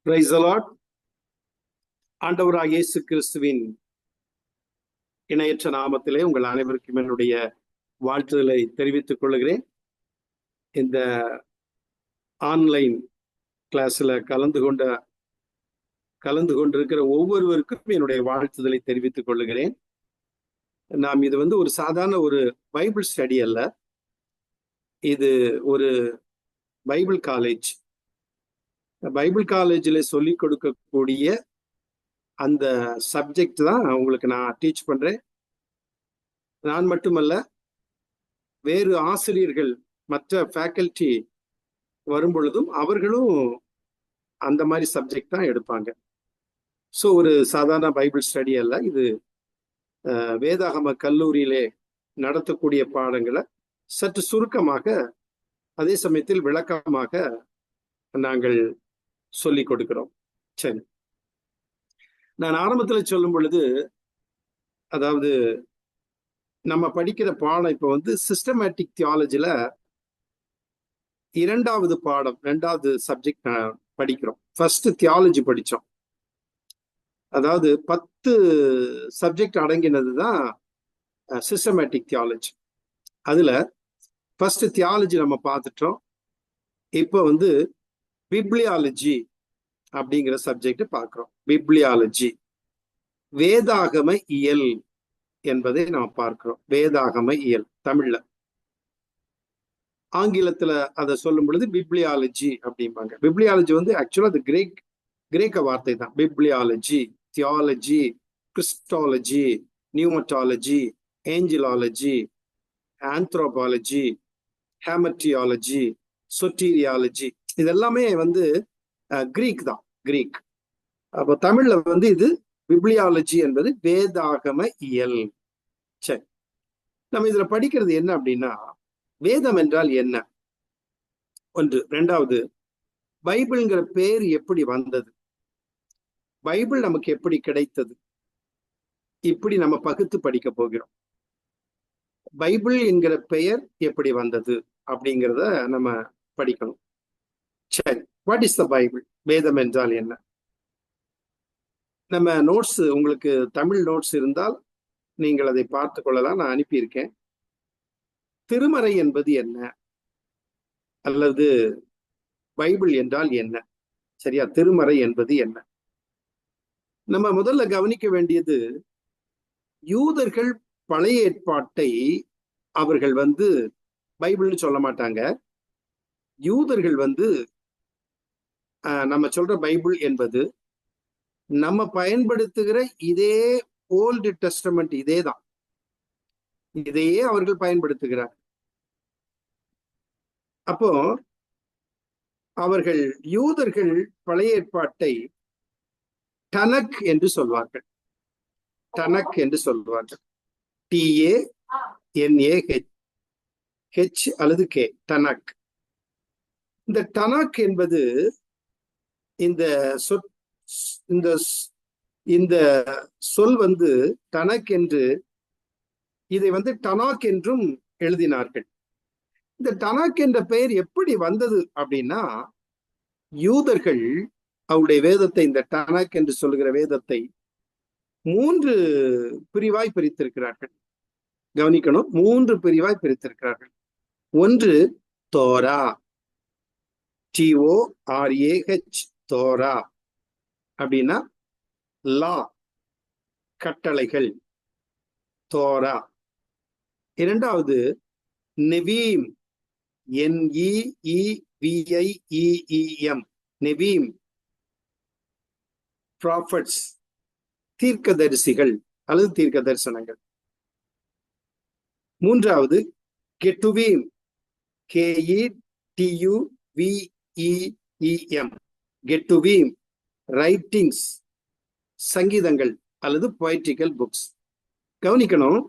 Praise the Lord. ஆண்டவராகிய இயேசு கிறிஸ்துவின் இணையற்ற நாமத்திலே உங்கள் அனைவருக்கும் என்னுடைய வாழ்த்துதலை தெரிவித்துக் கொள்கிறேன். இந்த ஆன்லைன் கிளாஸ்ல கலந்து கொண்டிருக்கிற ஒவ்வொருவருக்கும் என்னுடைய வாழ்த்துதலை தெரிவித்துக் கொள்கிறேன். நாம் இது ஒரு சாதாரண ஒரு பைபிள் ஸ்டடி அல்ல, இது ஒரு பைபிள் காலேஜ். பைபிள் காலேஜில் சொல்லிக் கொடுக்கக்கூடிய அந்த சப்ஜெக்ட் தான் உங்களுக்கு நான் டீச் பண்றேன். நான் மட்டுமல்ல, வேறு ஆசிரியர்கள் மற்ற ஃபேக்கல்டி வரும் பொழுதும் அவர்களும் அந்த மாதிரி சப்ஜெக்ட் தான் எடுப்பாங்க. ஸோ ஒரு சாதாரண பைபிள் ஸ்டடி அல்ல, இது வேதாகம கல்லூரியிலே நடத்தக்கூடிய பாடங்களை சற்று சுருக்கமாக அதே சமயத்தில் விளக்கமாக நாங்கள் சொல்லிக் கொடுக்கிறோம். சரி, நான் ஆரம்பத்தில் சொல்லும் பொழுது, அதாவது நம்ம படிக்கிற பாடம் இப்போ சிஸ்டமேட்டிக் தியாலஜில ரெண்டாவது சப்ஜெக்ட் படிக்கிறோம். ஃபர்ஸ்ட் தியாலஜி படித்தோம். அதாவது 10 சப்ஜெக்ட் அடங்கினது தான் சிஸ்டமேட்டிக் தியாலஜி. அதுல ஃபர்ஸ்ட் தியாலஜி நம்ம பார்த்துட்டோம். இப்போ பிப்ளியாலஜி அப்படிங்கிற சப்ஜெக்ட் பார்க்கிறோம். பிப்ளியாலஜி, வேதாகம இயல் என்பதை நாம் பார்க்கிறோம். வேதாகம இயல் தமிழ்ல, ஆங்கிலத்துல அதை சொல்லும் பொழுது பிப்ளியாலஜி அப்படிம்பாங்க. பிப்ளியாலஜி ஆக்சுவலா அது கிரேக்க வார்த்தை தான். பிப்ளியாலஜி, தியாலஜி, கிறிஸ்டாலஜி, நியூமட்டாலஜி, ஏஞ்சலாலஜி, ஆந்த்ரோபாலஜி, ஹேமட்டியாலஜி, சொட்டீரியாலஜி, இதெல்லாமே கிரீக் தான், கிரீக். அப்போ தமிழ்ல இது பிப்ளியாலஜி என்பது வேதாகம இயல். சரி, நம்ம இதுல படிக்கிறது என்ன அப்படின்னா, வேதம் என்றால் என்ன ஒன்று. ரெண்டாவது, பைபிள்ங்கிற பேர் எப்படி வந்தது, பைபிள் நமக்கு எப்படி கிடைத்தது, இப்படி நம்ம பகுத்து படிக்க போகிறோம். பைபிள் என்கிற பெயர் எப்படி வந்தது அப்படிங்கிறத நம்ம படிக்கணும். சரி, வாட் இஸ் த பைபிள்? வேதம் என்றால் என்ன? நம்ம நோட்ஸ், உங்களுக்கு தமிழ் நோட்ஸ் இருந்தால் நீங்கள் அதை பார்த்து கொள்ளலாம், நான் அனுப்பியிருக்கேன். திருமறை என்பது என்ன, அல்லது பைபிள் என்றால் என்ன? சரியா, திருமறை என்பது என்ன? நம்ம முதல்ல கவனிக்க வேண்டியது, யூதர்கள் பழைய ஏற்பாட்டை அவர்கள் பைபிள்னு சொல்ல மாட்டாங்க. யூதர்கள் நம்ம சொல்ற பைபிள் என்பது நம்ம பயன்படுத்துகிற இதே ஓல்டு டெஸ்டமெண்ட், இதே தான், இதையே அவர்கள் பயன்படுத்துகிறார். அப்போ அவர்கள் யூதர்கள் பழைய ஏற்பாட்டை டனக் என்று சொல்வார்கள். டனக் என்று சொல்வார்கள். TANAH அல்லது K, டனக். இந்த டனக் என்பது இந்த சொல் டனக் என்று, இதை டனாக் என்றும் எழுதினார்கள். இந்த டனாக் என்ற பெயர் எப்படி வந்தது அப்படின்னா, யூதர்கள் அவருடைய வேதத்தை, இந்த டனாக் என்று சொல்லுகிற வேதத்தை 3 பிரிவாய் பிரித்திருக்கிறார்கள். கவனிக்கணும், 3 பிரிவாய் பிரித்திருக்கிறார்கள். ஒன்று தோரா, TORAH, தோரா அப்படின்னா லா, கட்டளைகள், தோரா. இரண்டாவது நெவீம், NEEVIEEM, நெவீம், ப்ராஃபட்ஸ், தீர்க்கதரிசிகள் அல்லது தீர்க்க தரிசனங்கள். மூன்றாவது கெட்டுவீம், KETUVEEM, கெட்டுவீம், ரைட்டிங்ஸ், சங்கீதங்கள் அல்லது பொய்டிக்கல் புக்ஸ். கவனிக்கணும்,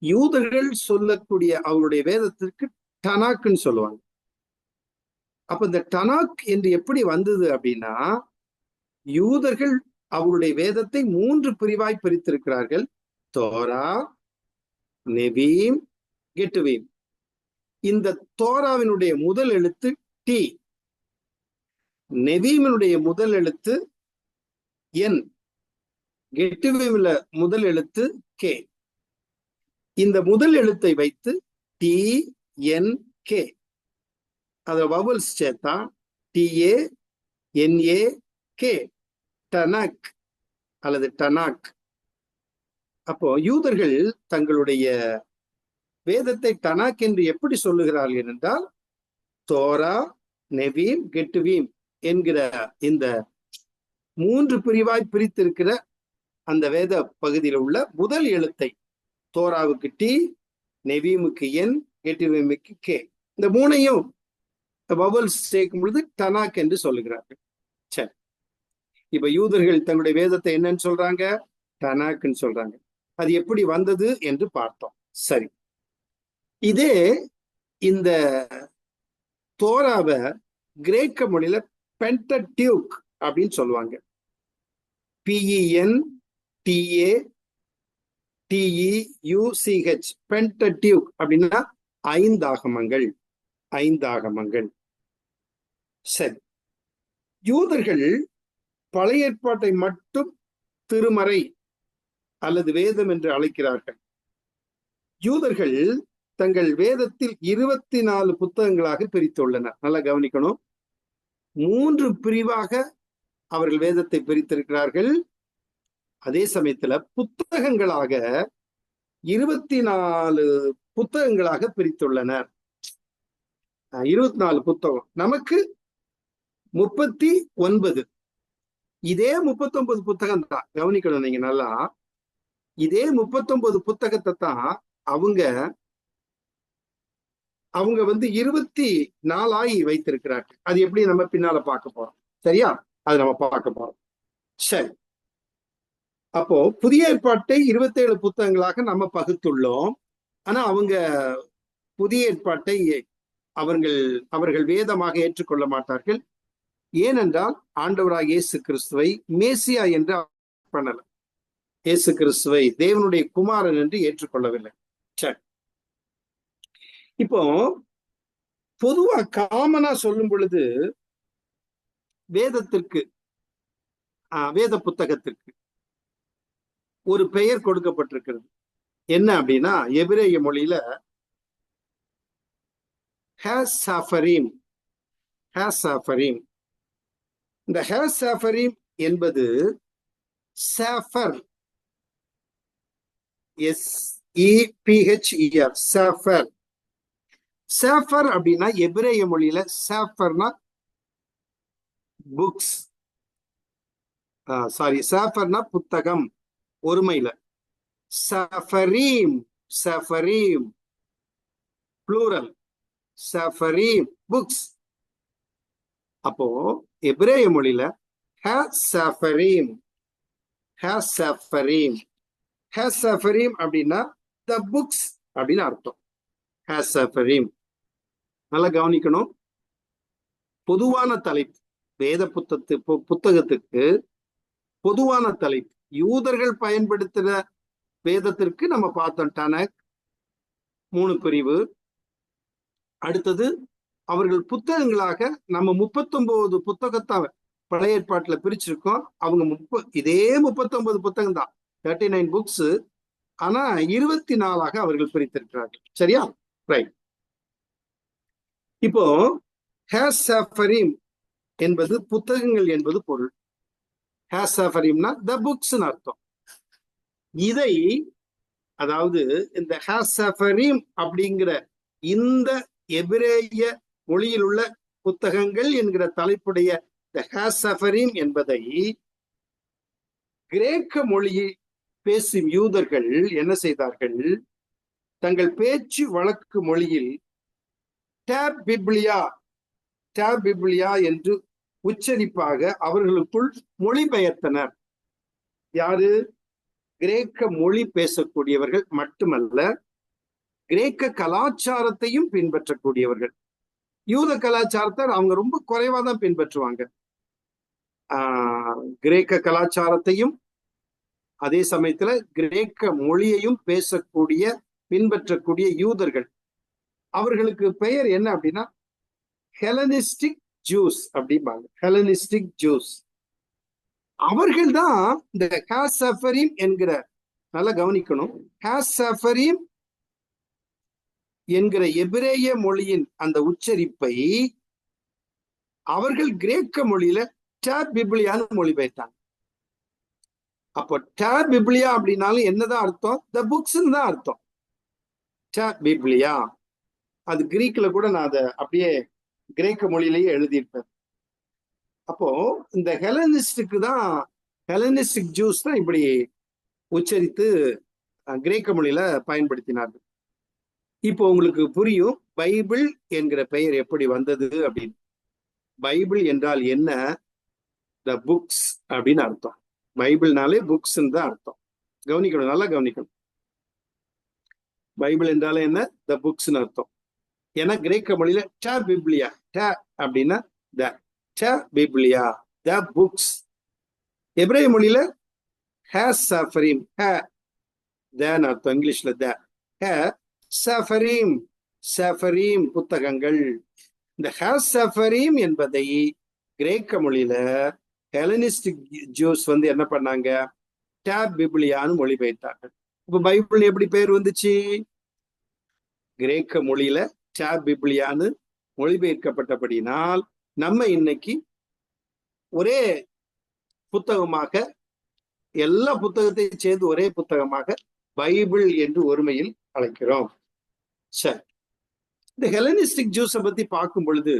யூதர்கள் சொல்லக்கூடிய அவருடைய வேதத்திற்கு டனாக்னு சொல்லுவாங்க. அப்ப இந்த டனாக் என்று எப்படி வந்தது அப்படின்னா, யூதர்கள் அவருடைய வேதத்தை 3 பிரிவாய் பிரித்திருக்கிறார்கள். தோரா, நெவீம், கெட்டுவீம். இந்த தோராவினுடைய முதல் எழுத்து T. நெவீமினுடைய முதல் எழுத்து என், கெட்டுவீம்ல முதல் எழுத்து கே. இந்த முதல் எழுத்தை வைத்து டி என் கே அத வவல்ஸ் சேர்த்தா டிஏ என்ஏ கே, டனக் அல்லது டனாக். அப்போ யூதர்கள் தங்களுடைய வேதத்தை டனாக் என்று எப்படி சொல்லுகிறார்கள் என்றால், தோரா, நெவீம், கெட்டுவீம் என்கிற இந்த 3 பிரிவாய் பிரித்திருக்கிற அந்த வேத பகுதியில் உள்ள முதல் எழுத்தை தோராவுக்கு டி, நெவீமுக்கு என், கெட்டுவீமுக்கு கே, இந்த 3ஐயும் வவல்ஸ் சேர்க்கும் பொழுது டனாக் என்று சொல்லுகிறார்கள். சரி, இப்ப யூதர்கள் தங்களுடைய வேதத்தை என்னன்னு சொல்றாங்க? டனாக்ன்னு சொல்றாங்க. அது எப்படி வந்தது என்று பார்த்தோம். சரி, இதே இந்த தோராவை கிரேக்க மொழியில பென்டடியூக் அப்படின்னு சொல்லுவாங்க. PENTATEUCH, பென்டடியூக் அப்படின்னா ஐந்தாகமங்கள். ஐந்தாகமங்கள். சரி, யூதர்கள் பழைய ஏற்பாட்டை மட்டும் திருமறை அல்லது வேதம் என்று அழைக்கிறார்கள். யூதர்கள் தங்கள் வேதத்தில் 24 புத்தகங்களாக பிரித்துள்ளனர். நல்லா கவனிக்கணும். 3 பிரிவாக அவர்கள் வேதத்தை பிரித்திருக்கிறார்கள். அதே சமயத்துல புத்தகங்களாக 24 புத்தகங்களாக பிரித்துள்ளனர். 24 புத்தகம், நமக்கு 39. இதே 39 புத்தகம் தான். கவனிக்கணும் நீங்க நல்லா. இதே 39 புத்தகத்தை தான் அவங்க 24 வைத்திருக்கிறார்கள். அது எப்படி நம்ம பின்னால பார்க்க போறோம். சரியா? அது நம்ம பார்க்க போறோம். சரி, அப்போ புதிய ஏற்பாட்டை 27 புத்தகங்களாக நம்ம பகுத்துள்ளோம். ஆனா அவங்க புதிய ஏற்பாட்டை அவர்கள் வேதமாக ஏற்றுக்கொள்ள மாட்டார்கள். ஏனென்றால் ஆண்டவராக இயேசு கிறிஸ்துவை மேசியா என்று பண்ணல. இயேசு கிறிஸ்துவை தேவனுடைய குமாரன் என்று ஏற்றுக்கொள்ளவில்லை. சரி, இப்போ பொதுவா காமனா சொல்லும் பொழுது வேதத்திற்கு, வேத புத்தகத்திற்கு ஒரு பெயர் கொடுக்கப்பட்டிருக்கிறது. என்ன அப்படின்னா, எபிரேய மொழியில ஹேசாஃபரீம். ஹேசாஃபரீம். இந்த ஹேசாஃபரீம் என்பது சாஃபர், SEPHER, சாஃபர். சாஃபர் அப்படின்னா எபிரேய மொழியில சாஃபர்னா புக்ஸ், சாஃபர்னா புத்தகம் ஒருமையில. சஃபரீம், சஃபரீம் ப்ளூரல், சஃபரீம் புக்ஸ். அப்போ எபிரேய மொழியில ஹேசாஃபரீம், ஹேசாஃபரீம். ஹேசாஃபரீம் அப்படின்னா த புக்ஸ் அப்படின்னு அர்த்தம். ஹேசாஃபரீம். நல்லா கவனிக்கணும். பொதுவான தலைப்பு வேத புத்தகத்துக்கு பொதுவான தலைப்பு. யூதர்கள் பயன்படுத்துற வேதத்திற்கு நம்ம பார்த்தோம் டனக் 3 பிரிவு. அடுத்தது அவர்கள் புத்தகங்களாக நம்ம 39 புத்தகத்தை பழைய ஏற்பாட்டுல பிரிச்சிருக்கோம். அவங்க இதே 39 புத்தகம் தான், 39 புக்ஸ். ஆனா 24 அவர்கள் பிரித்திருக்கிறார்கள். சரியா? ரைட். இப்போ ஹேசாஃபரீம் என்பது புத்தகங்கள் என்பது பொருள். ஹேசாஃபரீம்னா த புக்ஸ் அர்த்தம். இதை, அதாவது இந்த ஹேசாஃபரீம் அப்படிங்கிற இந்த எபிரேய மொழியில் உள்ள புத்தகங்கள் என்கிற தலைப்புடைய ஹேசாஃபரீம் என்பதை கிரேக்க மொழியை பேசும் யூதர்கள் என்ன செய்தார்கள்? தங்கள் பேச்சு வழக்கு மொழியில் டேப் பிப்ளியா என்று உச்சரிப்பாக அவர்களுக்குள் மொழிபெயர்த்தனர். யாரு? கிரேக்க மொழி பேசக்கூடியவர்கள் மட்டுமல்ல, கிரேக்க கலாச்சாரத்தையும் பின்பற்றக்கூடியவர்கள். யூத கலாச்சாரத்தை அவங்க ரொம்ப குறைவா தான் பின்பற்றுவாங்க. கிரேக்க கலாச்சாரத்தையும் அதே சமயத்துல கிரேக்க மொழியையும் பின்பற்றக்கூடிய யூதர்கள். அவர்களுக்கு பெயர் என்ன அப்படின்னா ஹெலனிஸ்டிக் ஜூஸ் அப்படிம்பாங்க, ஹெலனிஸ்டிக் ஜூஸ். அவர்கள் தான் இந்த ஹாசஃபரீம் என்கிற, நல்லா கவனிக்கணும், ஹாசஃபரீம் என்கிற எபிரேய மொழியின் அந்த உச்சரிப்பை அவர்கள் கிரேக்க மொழியில டேப் பிப்ளியான்னு மொழிபெயர்த்தாங்க. அப்போ டேப் பிப்ளியா அப்படின்னாலும் என்னதான் அர்த்தம்? த புக்ஸ் தான் அர்த்தம். டேப் பிப்ளியா, அது கிரீக்ல கூட நான் அதை அப்படியே கிரேக்க மொழியிலேயே எழுதியிருப்பேன். அப்போ இந்த ஹெலனிஸ்டுக்கு தான், ஹெலனிஸ்டிக் ஜூஸ் தான் இப்படி உச்சரித்து கிரேக்க மொழியில பயன்படுத்தினார்கள். இப்போ உங்களுக்கு புரியும் பைபிள் என்கிற பெயர் எப்படி வந்தது அப்படின்னு. பைபிள் என்றால் என்ன? த புக்ஸ் அப்படின்னு அர்த்தம். பைபிள்னாலே புக்ஸ் தான் அர்த்தம். கவனிக்கணும், நல்லா கவனிக்கணும். பைபிள் என்றாலே என்ன? த புக்ஸ்ன்னு அர்த்தம். ஏன்னா கிரேக்க மொழியில ட பிப்ளியா, ட அப்படின்னா த, ட பிப்ளியா, த புக்ஸ். எபிரேய மொழியில ஹாசஃபரீம், ஹ தன்னு அர்த்தம். இங்கிலீஷ்ல த, ஹ சஃபரீம், சஃபரீம் புத்தகங்கள். இந்த ஹாசஃபரீம் என்பதை கிரேக்க மொழியில ஹெலனிஸ்டிக் ஜூஸ் வந்து என்ன பண்ணாங்க? டேப் பிப்ளியான்னு மொழிபெயர்த்தார்கள். இப்ப பைபிள் எப்படி பேர் வந்துச்சு? கிரேக்க மொழியில டேப் பிப்ளியான்னு மொழிபெயர்க்கப்பட்டபடினால் நம்ம இன்னைக்கு ஒரே புத்தகமாக, எல்லா புத்தகத்தையும் சேர்ந்து ஒரே புத்தகமாக பைபிள் என்று ஒருமையில் அழைக்கிறோம். சரி, இந்த ஹெலனிஸ்டிக் ஜூஸை பத்தி பார்க்கும் பொழுது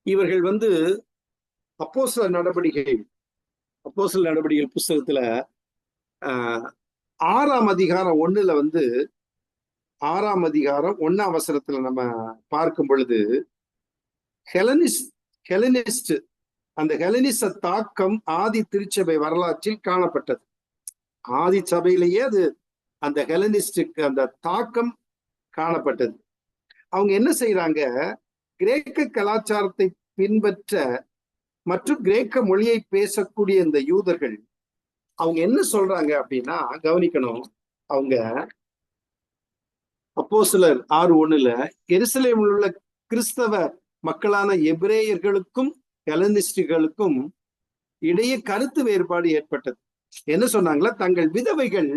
இவர்கள் வந்து அப்போஸ்தலர் நடவடிக்கைகள் புஸ்தகத்துல 6ஆம் அதிகாரம் 1ல வந்து 6ஆம் அதிகாரம் 1ஆம் வசனத்துல நம்ம பார்க்கும் பொழுது ஹெலனிஸ்ட் அந்த ஹெலனிச தாக்கம் ஆதி திருச்சபை வரலாற்றில் காணப்பட்டது. ஆதி சபையிலேயே அது அந்த ஹெலனிஸ்டுக்கு அந்த தாக்கம் காணப்பட்டது. அவங்க என்ன செய்யறாங்க? கிரேக்க கலாச்சாரத்தை பின்பற்ற மற்றும் கிரேக்க மொழியை பேசக்கூடிய இந்த யூதர்கள் அவங்க என்ன சொல்றாங்க அப்படின்னா, கவனிக்கணும், அவங்க அப்போஸ்தலர் 6:1 எருசலேமில் உள்ள கிறிஸ்தவ மக்களான எபிரேயர்களுக்கும் ஹெலனிஸ்டுகளுக்கும் இடையே கருத்து வேறுபாடு ஏற்பட்டது. என்ன சொன்னாங்களா? தங்கள் விதவைகள்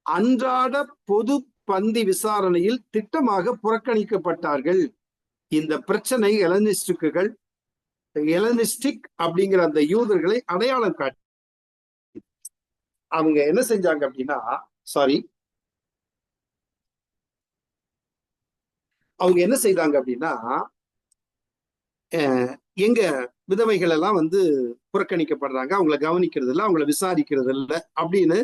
அன்றாட பொது பந்தி விசாரணையில் திட்டமாக புறக்கணிக்கப்பட்டார்கள். இந்த பிரச்சனை ஹெலனிஸ்டிக் அப்படிங்கிற அந்த யூதர்களை அடையாளம் காட்டி அவங்க என்ன செஞ்சாங்க அப்படின்னா, அவங்க என்ன செய்தாங்க அப்படின்னா, எங்க விதவைகள் எல்லாம் வந்து புறக்கணிக்கப்படுறாங்க, அவங்கள கவனிக்கிறது இல்லை, அவங்கள விசாரிக்கிறது இல்லை அப்படின்னு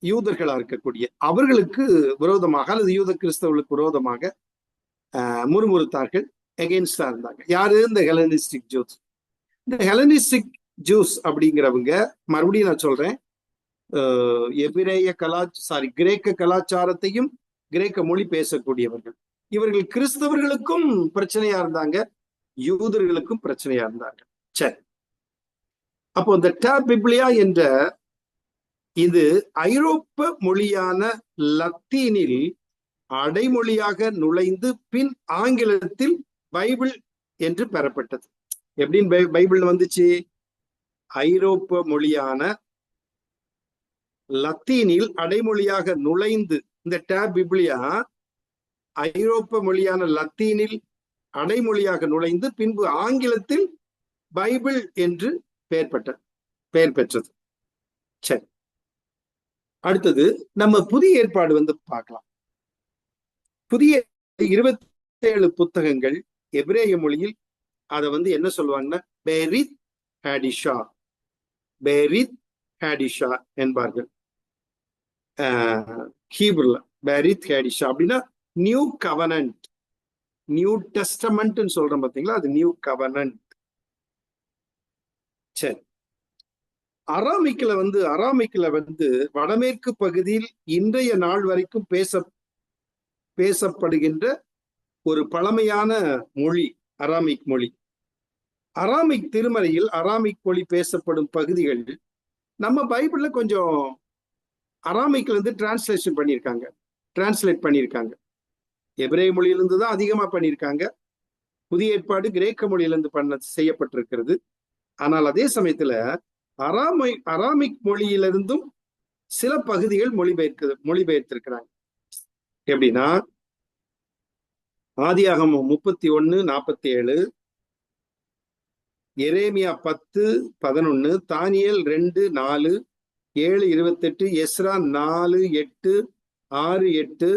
யூதர்களா இருக்கக்கூடிய அவர்களுக்கு விரோதமாக அல்லது யூத கிறிஸ்தவர்களுக்கு விரோதமாக முறுமுறுத்தார்கள், எகெயின்ஸ்டா இருந்தாங்க. யாரு? இந்த ஹெலனிஸ்டிக் ஜூஸ். இந்த ஹெலனிஸ்டிக் ஜூஸ் அப்படிங்கிறவங்க, மறுபடியும் நான் சொல்றேன், கிரேக்க கலாச்சாரத்தையும் கிரேக்க மொழி பேசக்கூடியவர்கள். இவர்கள் கிறிஸ்தவர்களுக்கும் பிரச்சனையா இருந்தாங்க, யூதர்களுக்கும் பிரச்சனையா இருந்தாங்க. சரி, அப்போ இந்த டேப் பிப்ளியா என்ற இது ஐரோப்ப மொழியான லத்தீனில் அடைமொழியாக நுழைந்து பின் ஆங்கிலத்தில் பைபிள் என்று பெறப்பட்டது. எப்படின்னு பைபிள் வந்துச்சு? ஐரோப்ப மொழியான லத்தீனில் அடைமொழியாக நுழைந்து, இந்த டேப் பிப்ளியா ஐரோப்ப மொழியான லத்தீனில் அடைமொழியாக நுழைந்து பின்பு ஆங்கிலத்தில் பைபிள் என்று பெயர் பெற்றது. சரி, அடுத்தது நம்ம புதிய ஏற்பாடு வந்து பார்க்கலாம். புதிய 27 புத்தகங்கள் எபிரேய மொழியில் அதை வந்து என்ன சொல்லுவாங்கன்னா பெரித் ஹேடிஷா என்பார்கள். ஹீப்ருல பெரித் ஹேடிஷா அப்படின்னா நியூ கவனன்ட், நியூ டெஸ்டமெண்ட் சொல்றோம் பாத்தீங்களா, அது நியூ கவனன்ட். சரி, அராமிக்ல வந்து வடமேற்கு பகுதியில் இன்றைய நாள் வரைக்கும் பேசப்படுகின்ற ஒரு பழமையான மொழி அராமிக் மொழி. அராமிக் திருமறையில் அராமிக் மொழி பேசப்படும் பகுதிகள் நம்ம பைபிள்ல கொஞ்சம் அராமிக்ல இருந்து டிரான்ஸ்லேட் பண்ணியிருக்காங்க. எபிரேய மொழியிலிருந்து தான் அதிகமா பண்ணியிருக்காங்க. புதிய ஏற்பாடு கிரேக்க மொழியிலிருந்து செய்யப்பட்டிருக்கிறது. ஆனால் அதே சமயத்துல அராமிக் மொழியிலிருந்தும் சில பகுதிகள் மொழிபெயர்த்திருக்கிறாங்க. எப்படின்னா ஆதியாகமம் 31:47, எரேமியா 10:11, தானியேல் 2:4, 7:28, எஸ்ரா 4:8, 6:8,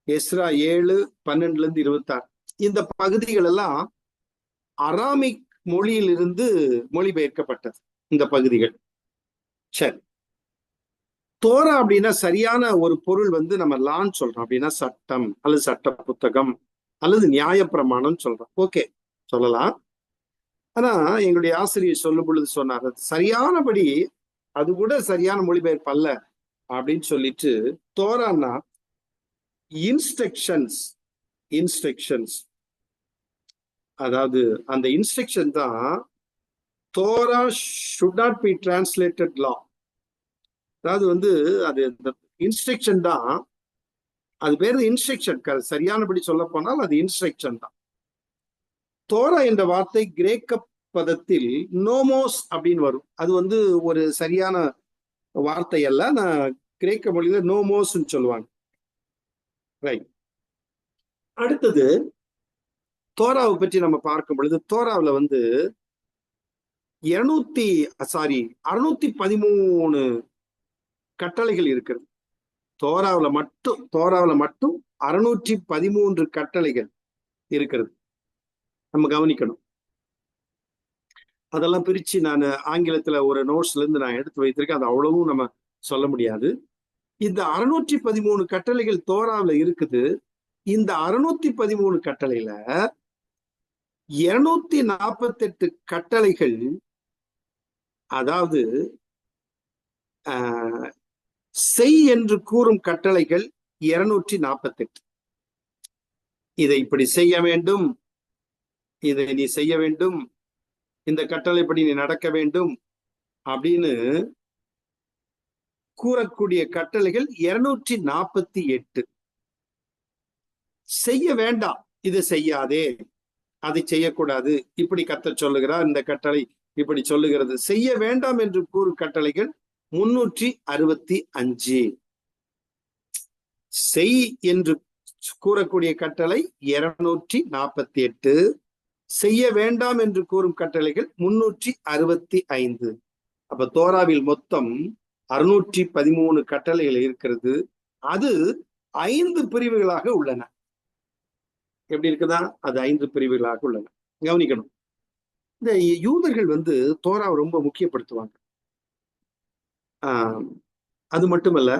எஸ்ரா 7:12-26. இந்த பகுதிகள் எல்லாம் அராமிக் மொழியிலிருந்து மொழிபெயர்க்கப்பட்டது. இந்த பகுதிகள். சரி, தோரா அப்படின்னா சரியான ஒரு பொருள் நம்ம லான்னு சொல்றோம். அப்படின்னா சட்டம் அல்லது சட்ட புத்தகம் அல்லது நியாயப்பிரமாணம் சொல்றோம். ஓகே, சொல்லலாம். ஆனா எங்களுடைய ஆசிரியர் சொல்லும் பொழுது சொன்னார், சரியானபடி அது கூட சரியான மொழிபெயர்ப்பு அல்ல அப்படின்னு சொல்லிட்டு, தோரான்னா இன்ஸ்ட்ரக்ஷன்ஸ், அதாவது அந்த இன்ஸ்ட்ரக்ஷன் தான் Torah should not be translated லா. அதாவது அது இன்ஸ்ட்ரக்ஷன் தான், அது பேரு இன்ஸ்ட்ரக்ஷன். சரியானபடி சொல்ல போனால் அது இன்ஸ்ட்ரக்ஷன் தான். தோரா என்ற வார்த்தை கிரேக்க பதத்தில் நோமோஸ் அப்படின்னு வரும். அது ஒரு சரியான வார்த்தை அல்ல. நான் கிரேக்க மொழியில நோமோஸ் சொல்லுவாங்க. ரைட். அடுத்தது தோராவை பற்றி நம்ம பார்க்கும் பொழுது, தோராவில் 613 கட்டளைகள் இருக்கிறது. தோராவில் மட்டும் 613 கட்டளைகள் இருக்கிறது. நம்ம கவனிக்கணும். அதெல்லாம் பிரிச்சு நான் ஆங்கிலத்துல ஒரு நோட்ஸ்ல இருந்து நான் எடுத்து வைத்திருக்கேன். அது அவ்வளவும் நம்ம சொல்ல முடியாது. இந்த 613 கட்டளைகள் தோராவில் இருக்குது. இந்த 613 கட்டளையில 248 கட்டளைகள், அதாவது செய் என்று கூறும் கட்டளைகள் 248. இதை இப்படி செய்ய வேண்டும், இதை நீ செய்ய வேண்டும், இந்த கட்டளைப்படி நீ நடக்க வேண்டும் அப்படின்னு கூறக்கூடிய கட்டளைகள் 248. செய்ய வேண்டாம், இது செய்யாதே, அதை செய்யக்கூடாது, இப்படி கர்த்தர் சொல்லுகிறார், இந்த கட்டளை இப்படி சொல்லுகிறது. செய்ய வேண்டாம் என்று கூறும் கட்டளைகள் 365. செய் என்று கூறக்கூடிய கட்டளை 248. செய்ய வேண்டாம் என்று கூறும் கட்டளைகள் 365. அப்ப தோராவில் மொத்தம் 613 கட்டளைகள் இருக்கிறது. அது 5 பிரிவுகளாக உள்ளன. எப்படி இருக்குதா? அது 5 பிரிவுகளாக உள்ளன. கவனிக்கணும். இந்த யூதர்கள் தோராவை ரொம்ப முக்கியப்படுத்துவாங்க. அது மட்டுமல்ல,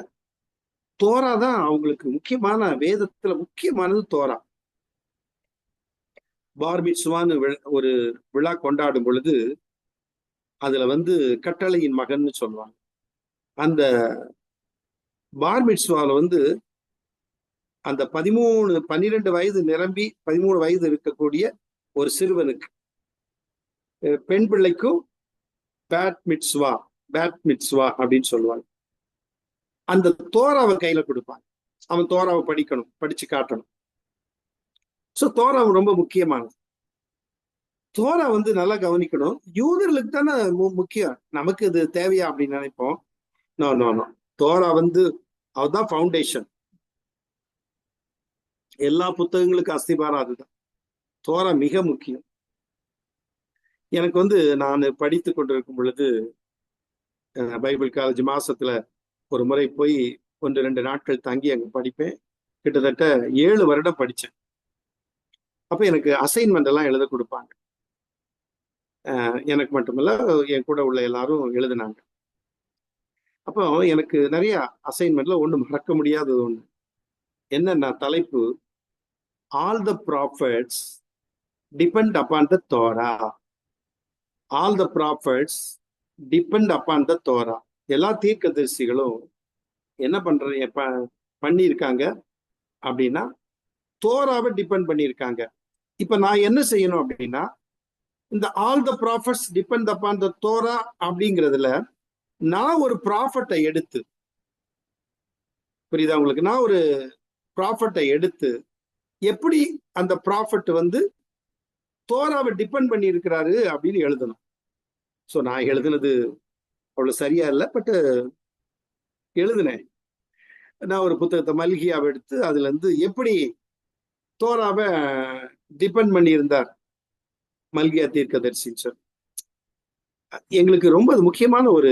தோரா தான் அவங்களுக்கு முக்கியமான, வேதத்துல முக்கியமானது தோரா. பார்மிட்சுவான்னு ஒரு விழா கொண்டாடும் பொழுது அதுல கட்டளையின் மகன்னு சொல்லுவாங்க. அந்த பார்மிட்சுவால அந்த 12 வயது நிரம்பி 13 வயது இருக்கக்கூடிய ஒரு சிறுவனுக்கு, பெண் பிள்ளைக்கும் பேட் மிட்ஸ்வா அப்படின்னு சொல்லுவாங்க. அந்த தோராவை கையில கொடுப்பாங்க. அவன் தோராவை படிக்கணும், படிச்சு காட்டணும். சோ தோரா ரொம்ப முக்கியமானது. தோரா நல்லா கவனிக்கணும். யூதர்களுக்கு தானே முக்கியம். நமக்கு இது தேவையா அப்படின்னு நினைப்போம். No no no. தோரா அதுதான் ஃபவுண்டேஷன். எல்லா புத்தகங்களுக்கும் அஸ்திபாரம் அதுதான். தோரா மிக முக்கியம். எனக்கு நான் படித்து கொண்டிருக்கும் பொழுது பைபிள் காலேஜ் மாசத்துல ஒரு முறை போய் 1-2 நாட்கள் தங்கி அங்க படிப்பேன். கிட்டத்தட்ட 7 வருடம் படிச்சேன். அப்ப எனக்கு அசைன்மெண்ட் எல்லாம் எழுத கொடுப்பாங்க. எனக்கு மட்டுமல்ல, என் கூட உள்ள எல்லாரும் எழுதினாங்க. அப்போ எனக்கு நிறைய அசைன்மெண்ட்ல ஒண்ணு மறக்க முடியாதது ஒண்ணு என்னன்னா, தலைப்பு all the prophets depend upon the Torah. All the prophets depend upon the Torah. எல்லா தீர்க்கதரிசிகளும் என்ன பண்ணியிருக்காங்க அப்படின்னா, தோராவை டிபெண்ட் பண்ணியிருக்காங்க. இப்ப நான் என்ன செய்யணும் அப்படின்னா, இந்த all the prophets depend upon the Torah அப்படிங்கிறதுல நான் ஒரு ப்ராஃபட்டை எடுத்து, புரியுதா உங்களுக்கு? நான் ஒரு ப்ராஃபட்டை எடுத்து எப்படி அந்த ப்ராஃபட் வந்து தோராவை டிபெண்ட் பண்ணி இருக்கிறாரு அப்படின்னு எழுதணும். ஸோ நான் எழுதுனது அவ்வளவு சரியா இல்லை, பட் எழுதுனேன். நான் ஒரு புத்தகத்தை மல்கியாவை எடுத்து அதுல இருந்து எப்படி தோராவை டிபெண்ட் பண்ணி இருந்தார் மல்கியா தீர்க்கதரிசின்னு சொல்லி. எங்களுக்கு ரொம்ப முக்கியமான ஒரு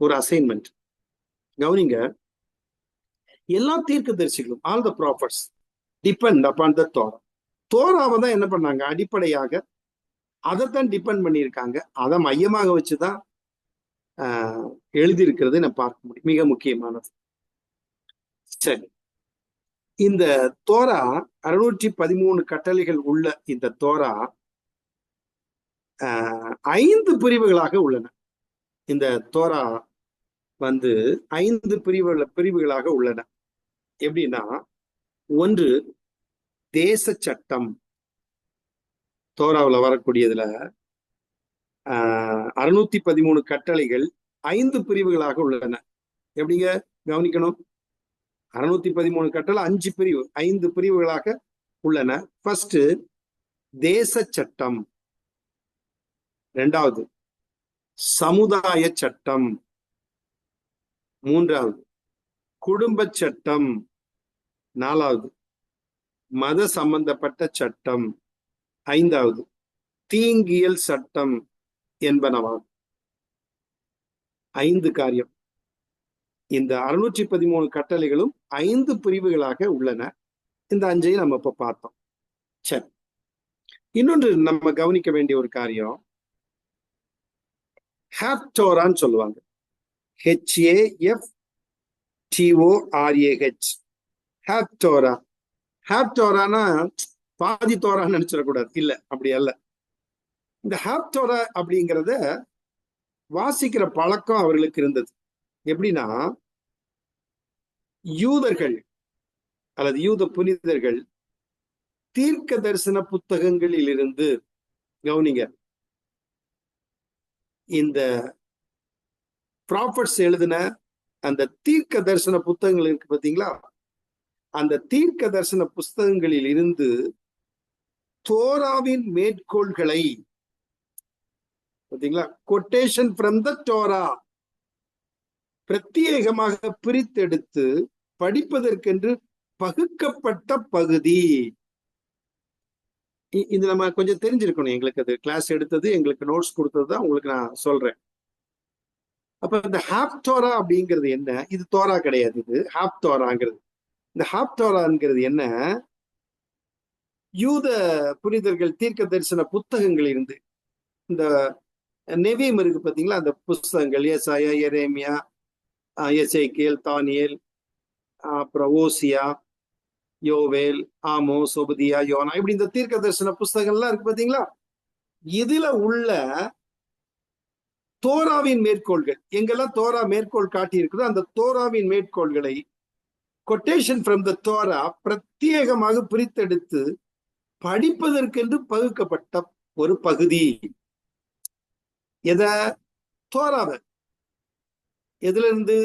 ஒரு அசைன்மெண்ட். கவனிங்க, எல்லா தீர்க்கதரிசிகளும் all the prophets depend upon the Torah. தோராவை தான் என்ன பண்ணாங்க, அடிப்படையாக அதைத்தான் டிபெண்ட் பண்ணியிருக்காங்க. அதை மையமாக வச்சுதான் எழுதியிருக்கிறது நான் பார்க்க முடியும். மிக முக்கியமானது. சரி, இந்த தோரா 613 கட்டளைகள் உள்ள இந்த தோரா 5 பிரிவுகளாக உள்ளன. இந்த தோரா வந்து 5 பிரிவுகளாக உள்ளன. எப்படின்னா, ஒன்று தேச சட்டம். தோராவில் வரக்கூடியதுல 613 கட்டளைகள் 5 பிரிவுகளாக உள்ளன. எப்படிங்க கவனிக்கணும், 613 கட்டளை 5 பிரிவு, 5 பிரிவுகளாக உள்ளன. ஃபர்ஸ்ட் தேச சட்டம், இரண்டாவது சமுதாய சட்டம், மூன்றாவது குடும்ப சட்டம், நாலாவது மத சம்பந்தப்பட்ட சட்டம், ஐந்தாவது தீங்கியல் சட்டம் என்பனவாகும். 5 காரியம். இந்த 613 கட்டளைகளும் 5 பிரிவுகளாக உள்ளன. இந்த 5ஐயும் நம்ம இப்ப பார்த்தோம். சரி, இன்னொன்று நம்ம கவனிக்க வேண்டிய ஒரு காரியம், ஹாப்டோரான்னு சொல்லுவாங்க. HAFTORAH, ஹாப்டோரா. ஹாப்டோரானா பாதி தோரான்னு நினைச்சிடக்கூடாது, இல்ல, அப்படி அல்ல. இந்த ஹாப்டோரா அப்படிங்கிறத வாசிக்கிற பழக்கம் அவர்களுக்கு இருந்தது. எப்படின்னா, யூதர்கள் அல்லது யூத புனிதர்கள் தீர்க்க தரிசன புத்தகங்களில் இருந்து, கவனிங்க, இந்த ப்ராஃபட்ஸ் எழுதின அந்த தீர்க்க தரிசன புத்தகங்கள் இருக்கு பாத்தீங்களா, அந்த தீர்க்க தரிசன புஸ்தகங்களில் இருந்து தோராவின் மேற்கோள்களை, பாத்தீங்களா, கொட்டேஷன் ஃப்ரம் த தோரா, பிரத்யேகமாக பிரித்தெடுத்து படிப்பதற்கென்று பகுக்கப்பட்ட பகுதி. இது நம்ம கொஞ்சம் தெரிஞ்சிருக்கணும். எங்களுக்கு அது கிளாஸ் எடுத்தது, எங்களுக்கு நோட்ஸ் கொடுத்தது தான் உங்களுக்கு நான் சொல்றேன். அப்ப இந்த ஹாப்டோரா அப்படிங்கிறது என்ன? இது தோரா கிடையாது, இது ஹாப்டோராங்கிறது. இந்த ஹாப்டோராங்கிறது என்ன? யூத புனிதர்கள் தீர்க்க தரிசன புத்தகங்கள் இருந்து, இந்த நெவீம் இருக்கு பாத்தீங்களா, அந்த புஸ்தகங்கள், ஏசாயா, எரேமியா, எசேக்கியேல், தானியேல், அப்புறம் ஓசியா, யோவேல், ஆமோஸ், ஒபதியா, யோனா, இப்படி இந்த தீர்க்க தரிசன புஸ்தகங்கள்லாம் இருக்கு பாத்தீங்களா, இதுல உள்ள தோராவின் மேற்கோள்கள், எங்கெல்லாம் தோரா மேற்கோள் காட்டி இருக்குதோ அந்த தோராவின் மேற்கோள்களை கொட்டேஷன் ஃப்ரம் த தோரா பிரத்யேகமாக பிரித்தெடுத்து படிப்பதற்கென்று பகுக்கப்பட்ட ஒரு பகுதி. எத? தோராவ. எதுல இருந்து?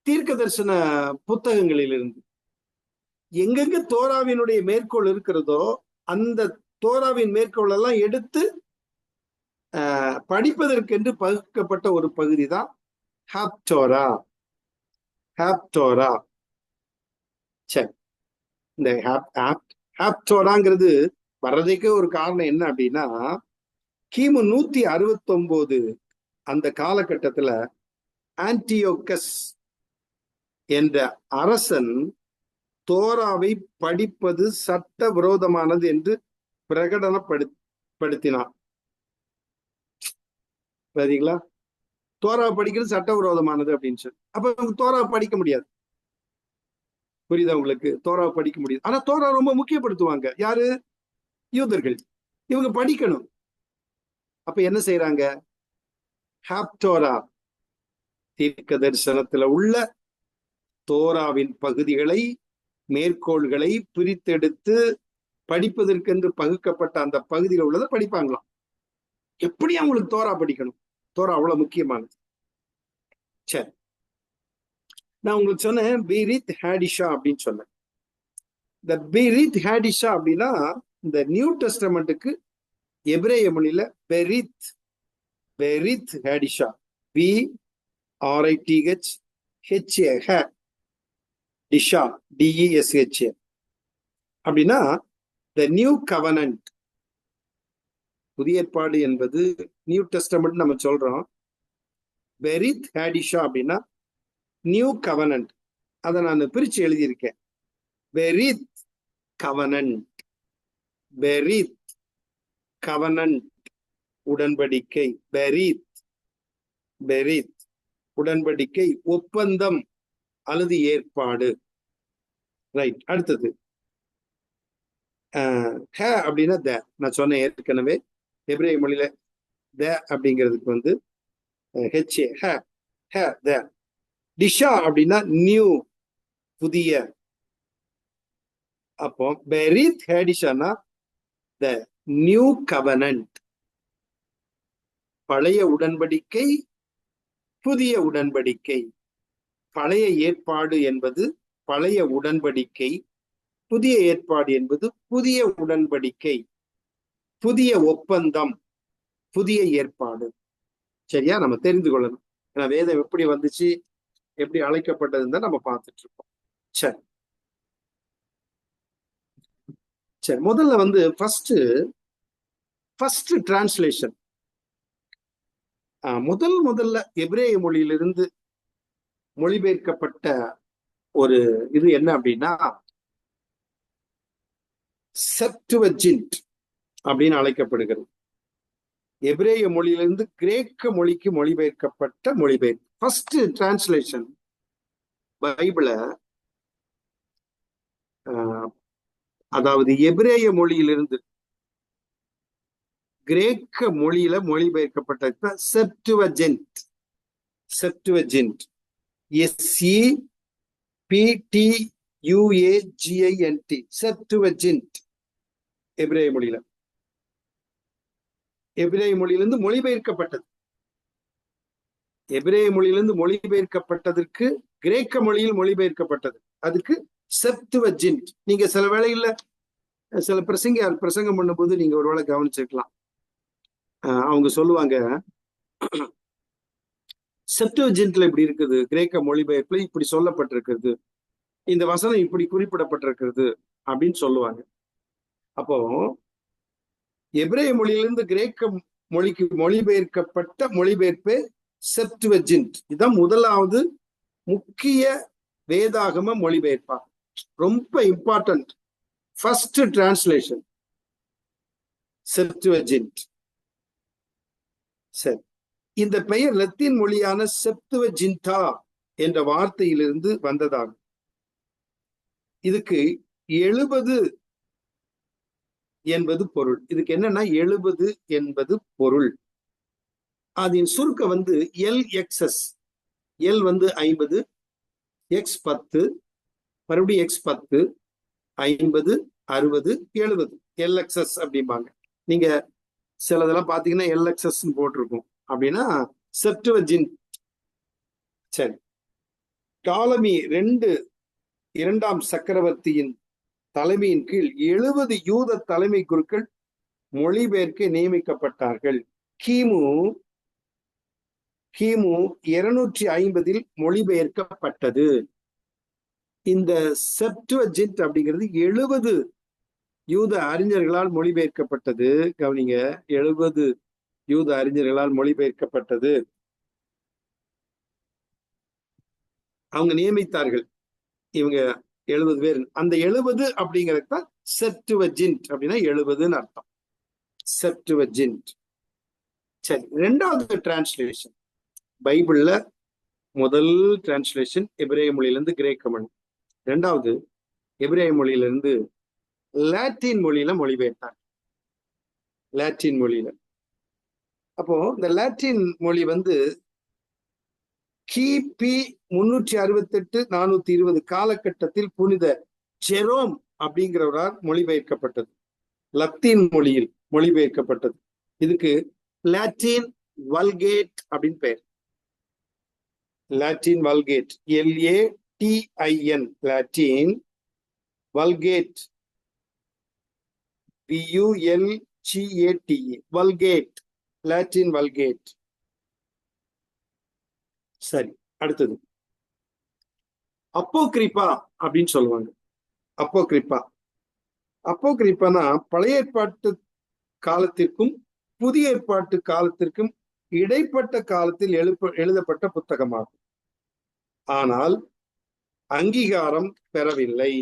தீர்க்க தரிசன புத்தகங்களிலிருந்து. எங்கெங்க தோராவினுடைய மேற்கோள் இருக்கிறதோ அந்த தோராவின் மேற்கோள் எல்லாம் எடுத்து படிப்பதற்கென்று பகுக்கப்பட்ட ஒரு பகுதி தான் ஹாப்டோரா. ஹாப்டோரா. சரி, இந்த ஹாப்டோராங்கிறது வர்றதுக்கு ஒரு காரணம் என்ன அப்படின்னா, கிமு 169 அந்த காலகட்டத்துல ஆன்டியோகஸ் என்ற அரசன் தோராவை படிப்பது சட்ட விரோதமானது என்று பிரகடனப்படுத்தினான். சரிங்களா? தோராவை படிக்கிறது சட்ட விரோதமானது அப்படின்னு சொல்லி, அப்ப தோராவை படிக்க முடியாது. புரியுதா உங்களுக்கு? தோராவை படிக்க முடியாது. ஆனா தோரா ரொம்ப முக்கியப்படுத்துவாங்க யாரு? யூதர்கள். இவங்க படிக்கணும். அப்ப என்ன செய்யறாங்க? ஹாப்டோரா, தீர்க்க தரிசனத்துல உள்ள தோராவின் பகுதிகளை, மேற்கோள்களை பிரித்தெடுத்து படிப்பதற்கென்று பகுக்கப்பட்ட அந்த பகுதியில் உள்ளதை படிப்பாங்களாம். எப்படி அவங்களுக்கு தோரா படிக்கணும்? தோரா அவ்வளவு முக்கியமானது. சரி, நான் உங்களுக்கு சொன்னேன் பீரித் ஹாடிஷா அப்படின்னு சொன்னேன். இந்த பெரித் ஹேடிஷா அப்படின்னா இந்த நியூ டெஸ்டமெண்ட்டுக்கு எபிரேய மொழியில பெரித் பெரித் ஹேடிஷா, BRITH டிஷா, DESHA அப்படின்னா த நியூ கவனன்ட். புதிய ஏற்பாடு என்பது நியூ டெஸ்டமெண்ட் நம்ம சொல்றோம். பெரித் ஹேடிஷா அப்படின்னா நியூ கவனன்ட். அதை நான் பிரிச்சு எழுதியிருக்கேன். பெரித் கவனன்ட், பெரித் கவனன்ட் உடன்படிக்கை, பெரித் பெரித் உடன்படிக்கை, ஒப்பந்தம் அல்லது ஏற்பாடு. ரைட். அடுத்தது ஹே அப்படின்னா த. நான் சொன்னேன் ஏற்கனவே எபிரேய மொழியில த அப்படிங்கிறதுக்கு வந்து HA, ஹே த. டிஷா அப்படின்னா நியூ, புதிய. அப்போ பெரித் ஹேடிஷானா த நியூ கவனன்ட், பழைய உடன்படிக்கை, புதிய உடன்படிக்கை. பழைய ஏற்பாடு என்பது பழைய உடன்படிக்கை, புதிய ஏற்பாடு என்பது புதிய உடன்படிக்கை, புதிய ஒப்பந்தம், புதிய ஏற்பாடு. சரியா? நம்ம தெரிந்து கொள்ளணும். ஏன்னா வேதம் எப்படி வந்துச்சு, எப்படி அழைக்கப்பட்டதுன்னு தான் நம்ம பார்த்துட்டு இருக்கோம். சரி சரி. முதல்ல வந்து ஃபர்ஸ்ட் டிரான்ஸ்லேஷன், முதல்ல எபிரேய மொழியிலிருந்து மொழிபெயர்க்கப்பட்ட ஒரு இது என்ன அப்படின்னா செப்டுவஜின்ட் அப்படின்னு அழைக்கப்படுகிறது. எபிரேய மொழியிலிருந்து கிரேக்க மொழிக்கு மொழிபெயர்க்கப்பட்ட மொழிபெயர்ப்பு. ஃபர்ஸ்ட் டிரான்ஸ்லேஷன் பைபிளை, அதாவது எபிரேய மொழியிலிருந்து கிரேக்க மொழியில மொழிபெயர்க்கப்பட்ட செப்டுவஜின்ட். செப்டுவஜின்ட், SEPTUAGINT, செப்டுவஜின்ட். எபிரேய மொழியில, எபிரேய மொழியிலிருந்து மொழிபெயர்க்கப்பட்டது. எபிரேய மொழியிலிருந்து மொழிபெயர்க்கப்பட்டதற்கு கிரேக்க மொழியில் மொழிபெயர்க்கப்பட்டது, அதுக்கு செப்டுவஜின்ட். நீங்க சில வேளைகள்ல சில பிரசங்கம் பண்ணும்போது நீங்க ஒருவேளை கவனிச்சிருக்கலாம். அவங்க சொல்லுவாங்க செப்டுவஜின்ட்ல இப்படி இருக்குது, கிரேக்க மொழிபெயர்ப்புல இப்படி சொல்லப்பட்டிருக்கிறது, இந்த வசனம் இப்படி குறிப்பிடப்பட்டிருக்கிறது அப்படின்னு சொல்லுவாங்க. அப்போ எபிரேய மொழியிலிருந்து கிரேக்க மொழிக்கு மொழிபெயர்க்கப்பட்ட மொழிபெயர்ப்பு செப்டுவஜின்ட். இதுதான் முதலாவது முக்கிய வேதாகம மொழிபெயர்ப்பா, ரொம்ப இம்பார்ட்டன்ட். First translation செப்டுவஜின்ட். சரி, இந்த பெயர் லத்தீன் மொழியான செப்டுவஜின்டா என்ற வார்த்தையிலிருந்து வந்ததாகும். இதுக்கு 70 என்பது பொருள். இதுக்கு என்னன்னா 70 என்பது பொருள். அதன் சுருக்க வந்து LXS. L வந்து 50, X 10, மறுபடியும் X 10, 50, 60, 70, LXS அப்படிம்பாங்க. நீங்க சிலதெல்லாம் பாத்தீங்கன்னா LXS போட்டிருக்கும், அப்படின்னா செப்டுவஜின்ட். சரி, டாலமி இரண்டாம் சக்கரவர்த்தியின் தலைமையின் கீழ் 70 யூத தலைமை குருக்கள் மொழிபெயர்க்க நியமிக்கப்பட்டார்கள். கிமு 250 மொழிபெயர்க்கப்பட்டது. இந்த செப்டுவஜின்ட் அப்படிங்கிறது 70 யூத அறிஞர்களால் மொழிபெயர்க்கப்பட்டது. கவனிங்க, 70 யூத அறிஞர்களால் மொழிபெயர்க்கப்பட்டது. அவங்க நியமித்தார்கள், இவங்க 70 பேர். அந்த 70 அப்படிங்கிறது தான் செப்டுவஜின்ட் அப்படின்னா 70ன்னு அர்த்தம். செப்டுவஜின்ட். சரி, ரெண்டாவது டிரான்ஸ்லேஷன் பைபிள்ல முதல் டிரான்ஸ்லேஷன் எபிரேய மொழியிலிருந்து கிரேக்க மொழி, ரெண்டாவது எபிரேய மொழியிலிருந்து லாட்டின் மொழியில மொழிபெயர்த்தார். லாட்டின் மொழியில. அப்போ இந்த லாட்டின் மொழி வந்து கிபி 368 420 காலகட்டத்தில் புனித ஜெரோம் அப்படிங்கிறவரால் மொழிபெயர்க்கப்பட்டது. லத்தீன் மொழியில் மொழிபெயர்க்கப்பட்டது. இதுக்கு லாட்டின் வல்கேட் அப்படின்னு பெயர். Latin Vulgate, LATIN, Latin Vulgate, VULGATE, Vulgate, Latin Vulgate. சரி, அடுத்தது அப்போகிரிப்பா அப்படின்னு சொல்லுவாங்க. அப்போகிரிப்பா, அப்போகிரிப்பானா பழைய ஏற்பாட்டு காலத்திற்கும் புதிய ஏற்பாட்டு காலத்திற்கும் இடைப்பட்ட காலத்தில் எழுதப்பட்ட புத்தகமாகும். ஆனால் அங்கீகாரம் பெறவில்லை.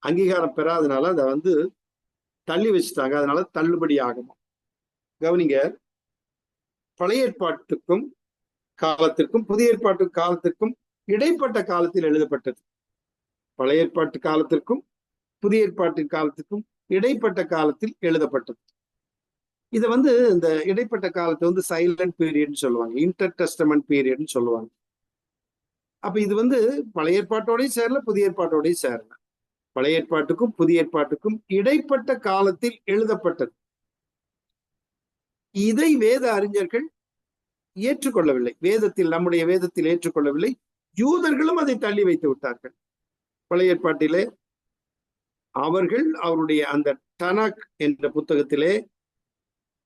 அங்கீகாரம் பெறாதனால அதை தள்ளி வச்சுட்டாங்க. அதனால தள்ளுபடி ஆகும். கவனிங்க, பழைய ஏற்பாட்டுக்கும் காலத்திற்கும் புதிய ஏற்பாட்டு காலத்திற்கும் இடைப்பட்ட காலத்தில் எழுதப்பட்டது. பழைய ஏற்பாட்டு காலத்திற்கும் புதிய ஏற்பாட்டின் காலத்திற்கும் இடைப்பட்ட காலத்தில் எழுதப்பட்டது. இதை இந்த இடைப்பட்ட காலத்தை சைலண்ட் பீரியட்னு சொல்லுவாங்க, இன்டர் டெஸ்டமெண்ட் பீரியட்னு சொல்லுவாங்க. அப்ப இது பழைய ஏற்பாட்டோடையும் சேரல, புதிய ஏற்பாட்டோடையும் சேரல. பழைய ஏற்பாட்டுக்கும் புதிய ஏற்பாட்டுக்கும் இடைப்பட்ட காலத்தில் எழுதப்பட்டது. இதை வேத அறிஞர்கள் ஏற்றுக்கொள்ளவில்லை. நம்முடைய வேதத்தில் ஏற்றுக்கொள்ளவில்லை. யூதர்களும் அதை தள்ளி வைத்து விட்டார்கள். பழைய ஏற்பாட்டிலே அவர்கள் அவருடைய அந்த டனாக் என்ற புத்தகத்திலே,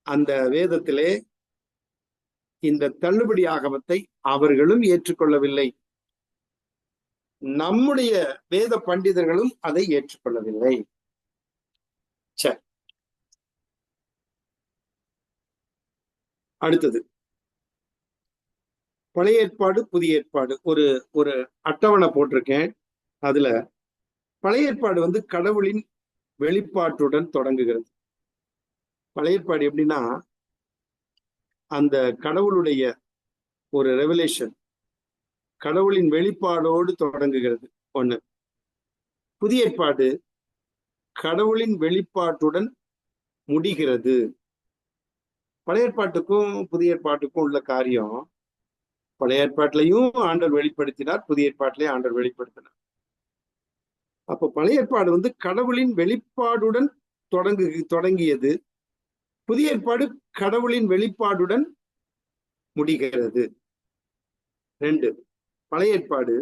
அந்த வேதத்திலே இந்த தள்ளுபடி ஆகமத்தை அவர்களும் ஏற்றுக்கொள்ளவில்லை. நம்முடைய வேத பண்டிதர்களும் அதை ஏற்றுக்கொள்ளவில்லை. சரி, அடுத்தது பழைய ஏற்பாடு புதிய ஏற்பாடு. ஒரு அட்டவணை போட்டிருக்கேன். அதுல பழைய ஏற்பாடு கடவுளின் வெளிப்பாட்டுடன் தொடங்குகிறது. பழைய ஏற்பாடு எப்படின்னா, அந்த கடவுளுடைய ஒரு ரெவலேஷன், கடவுளின் வெளிப்பாடோடு தொடங்குகிறது. ஒண்ணு. புதிய ஏற்பாடு கடவுளின் வெளிப்பாட்டுடன் முடிகிறது. பழைய ஏற்பாட்டுக்கும் புதிய ஏற்பாட்டுக்கும் உள்ள காரியம், பழைய ஏற்பாட்டிலையும் ஆண்டவர் வெளிப்படுத்தினார், புதிய ஏற்பாட்டிலையும் ஆண்டவர் வெளிப்படுத்தினார். அப்ப பழைய ஏற்பாடு கடவுளின் வெளிப்பாடுடன் தொடங்கியது. புதிய ஏற்பாடு கடவுளின் வெளிப்பாடுடன் முடிகிறது. 2. பழைய ஏற்பாடு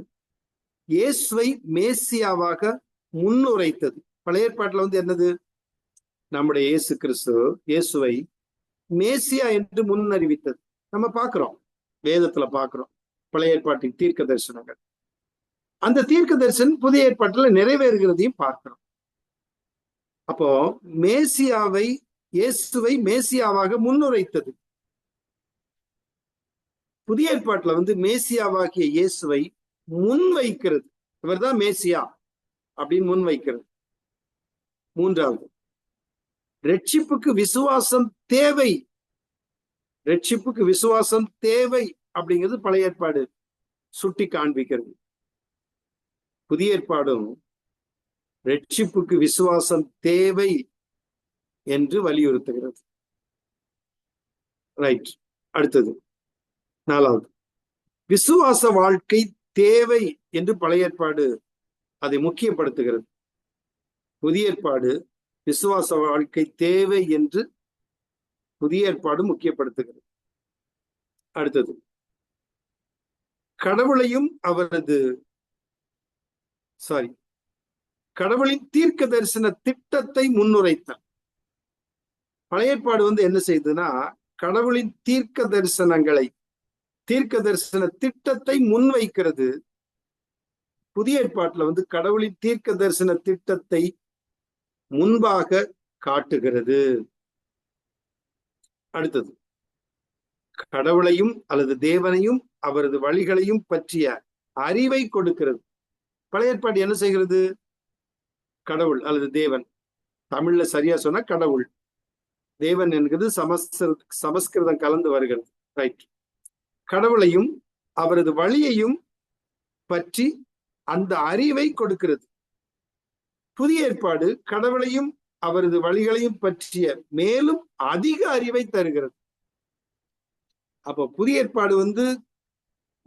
இயேசுவை மேசியாவாக முன்னுரைத்தது. பழைய ஏற்பாட்டுல என்னது? நம்முடைய இயேசு கிறிஸ்து இயேசுவை மேசியா என்று முன்னறிவித்தது. நம்ம பார்க்கிறோம், வேதத்துல பார்க்கிறோம், பழைய ஏற்பாட்டின் தீர்க்க தரிசனங்கள். அந்த தீர்க்க தரிசனம் புதிய ஏற்பாட்டுல நிறைவேறுகிறதையும் பார்க்கிறோம். அப்போ மேசியாவை, இயேசுவை மேசியாவாக முன்னுரைத்தது. புதிய ஏற்பாட்டுல மேசியாவாகிய இயேசுவை முன்வைக்கிறது. இவர்தான் மேசியா அப்படின்னு முன்வைக்கிறது. 3. ரட்சிப்புக்கு விசுவாசம் தேவை. ரட்சிப்புக்கு விசுவாசம் தேவை அப்படிங்கிறது பழைய ஏற்பாடு சுட்டி காண்பிக்கிறது. புதிய ஏற்பாடும் ரட்சிப்புக்கு விசுவாசம் தேவை என்று வலியுறுத்துகிறது. ரைட், அடுத்தது 4. விசுவாச வாழ்க்கை தேவை என்று பழைய ஏற்பாடு அதை முக்கியப்படுத்துகிறது. புதிய ஏற்பாடு விசுவாச வாழ்க்கை தேவை என்று புதிய ஏற்பாடு முக்கியப்படுத்துகிறது. அடுத்தது கடவுளின் தீர்க்க தரிசன திட்டத்தை முன்னுரைத்தல். பழைய ஏற்பாடு என்ன செய்யுதுன்னா, கடவுளின் தீர்க்க தரிசன திட்டத்தை முன்வைக்கிறது. புதிய ஏற்பாட்டுல கடவுளின் தீர்க்க தரிசன திட்டத்தை முன்பாக காட்டுகிறது. அடுத்தது கடவுளையும் அல்லது தேவனையும் அவரது வழிகளையும் பற்றிய அறிவை கொடுக்கிறது. பழைய ஏற்பாடு என்ன செய்கிறது? கடவுள் அல்லது தேவன், தமிழ்ல சரியா சொன்னா கடவுள், தேவன் என்கிறது சமஸ்கிருதம் கலந்து வருகிறது. ரைட். கடவுளையும் அவரது வழியையும் பற்றி அந்த அறிவை கொடுக்கிறது. புதிய ஏற்பாடு கடவுளையும் அவரது வழிகளையும் பற்றிய மேலும் அதிக அறிவை தருகிறது. அப்போ புதிய ஏற்பாடு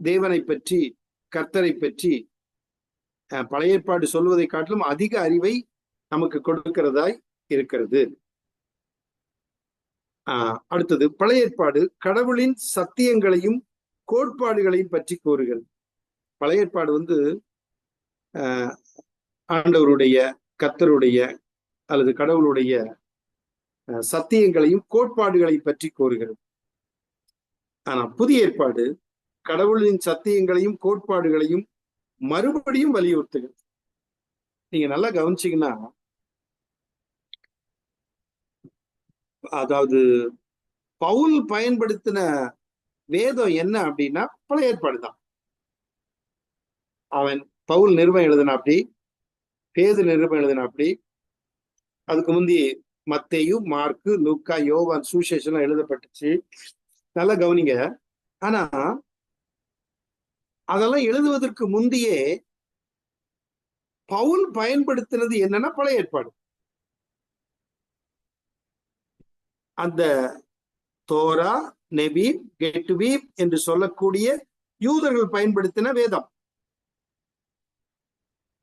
தேவனை பற்றி, கர்த்தரை பற்றி பழைய ஏற்பாடு சொல்வதை காட்டிலும் அதிக அறிவை நமக்கு கொடுக்கிறதாய் இருக்கிறது. அடுத்தது பழைய ஏற்பாடு கடவுளின் சத்தியங்களையும் கோட்பாடுகளையும் பற்றி கூறுகிறது. பழைய ஏற்பாடு ஆண்டவருடைய, கர்த்தருடைய அல்லது கடவுளுடைய சத்தியங்களையும் கோட்பாடுகளை பற்றி கூறுகிறது. ஆனா புதிய ஏற்பாடு கடவுளின் சத்தியங்களையும் கோட்பாடுகளையும் மறுபடியும் வலியுறுத்துகிறது. நீங்க நல்லா கவனிச்சீங்கன்னா, அதாவது பவுல் பயன்படுத்தின வேதம் என்ன அப்படின்னா பழைய ஏற்பாடு தான். அவன் பவுல் நிருபம் எழுதினாப்படி, பேது நிருபம் எழுதினாப்படி, அதுக்கு முந்தி மத்தேயு, மார்க்கு, லூக்கா, யோவான் சுவிசேஷம் எழுதப்பட்டுச்சு. நல்லா கவனிங்க. ஆனா அதெல்லாம் எழுதுவதற்கு முந்தையே பவுல் பயன்படுத்தினது என்னன்னா பழைய ஏற்பாடு. அந்த தோரா, நெபீம், கெட்டுவீம் என்று சொல்லக்கூடிய யூதர்கள் பயன்படுத்தின வேதம்.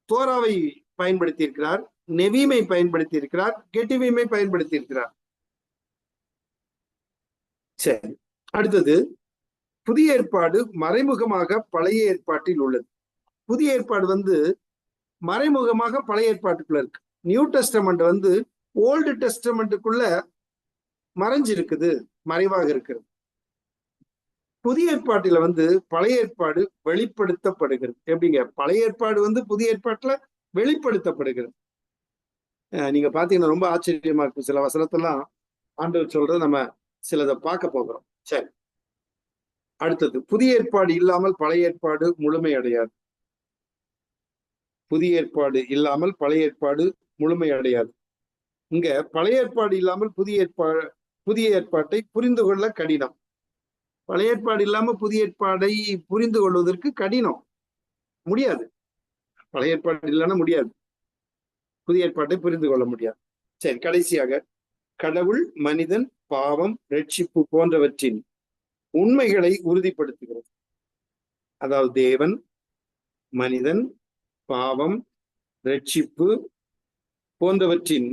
தோராவை பயன்படுத்தி இருக்கிறார், நெவீமை பயன்படுத்தி இருக்கிறார், கெட்டுவீமை பயன்படுத்தி இருக்கிறார். சரி, அடுத்தது புதிய ஏற்பாடு மறைமுகமாக பழைய ஏற்பாட்டில் உள்ளது. புதிய ஏற்பாடு மறைமுகமாக பழைய ஏற்பாட்டுக்குள்ள இருக்கு. நியூ டெஸ்டமெண்ட் ஓல்டு டெஸ்டமெண்ட்டுக்குள்ள மறைஞ்சிருக்குது, மறைவாக இருக்கிறது. புதிய ஏற்பாட்டில பழைய ஏற்பாடு வெளிப்படுத்தப்படுகிறது. எப்படிங்க? பழைய ஏற்பாடு புதிய ஏற்பாட்டுல வெளிப்படுத்தப்படுகிறது. நீங்க பாத்தீங்கன்னா ரொம்ப ஆச்சரியமா இருக்கும். சில வசனத்தெல்லாம் ஆண்டவர் சொல்றது நம்ம சிலதை பார்க்க போகிறோம். சரி, அடுத்தது புதிய ஏற்பாடு இல்லாமல் பழைய ஏற்பாடு முழுமை அடையாது. புதிய ஏற்பாடு இல்லாமல் பழைய ஏற்பாடு முழுமை அடையாது. இங்க பழைய ஏற்பாடு இல்லாமல் புதிய ஏற்பாட்டை புரிந்து கொள்ள கடினம். பழைய ஏற்பாடு இல்லாம புதிய ஏற்பாடை புரிந்து கொள்வதற்கு கடினம், முடியாது. பழைய ஏற்பாடு இல்லைன்னா முடியாது, புதிய ஏற்பாட்டை புரிந்து கொள்ள முடியாது. சரி, கடைசியாக கடவுள், மனிதன், பாவம், ரட்சிப்பு போன்றவற்றின் உண்மைகளை உறுதிப்படுத்துகிறது. அதாவது தேவன், மனிதன், பாவம், ரட்சிப்பு போன்றவற்றின்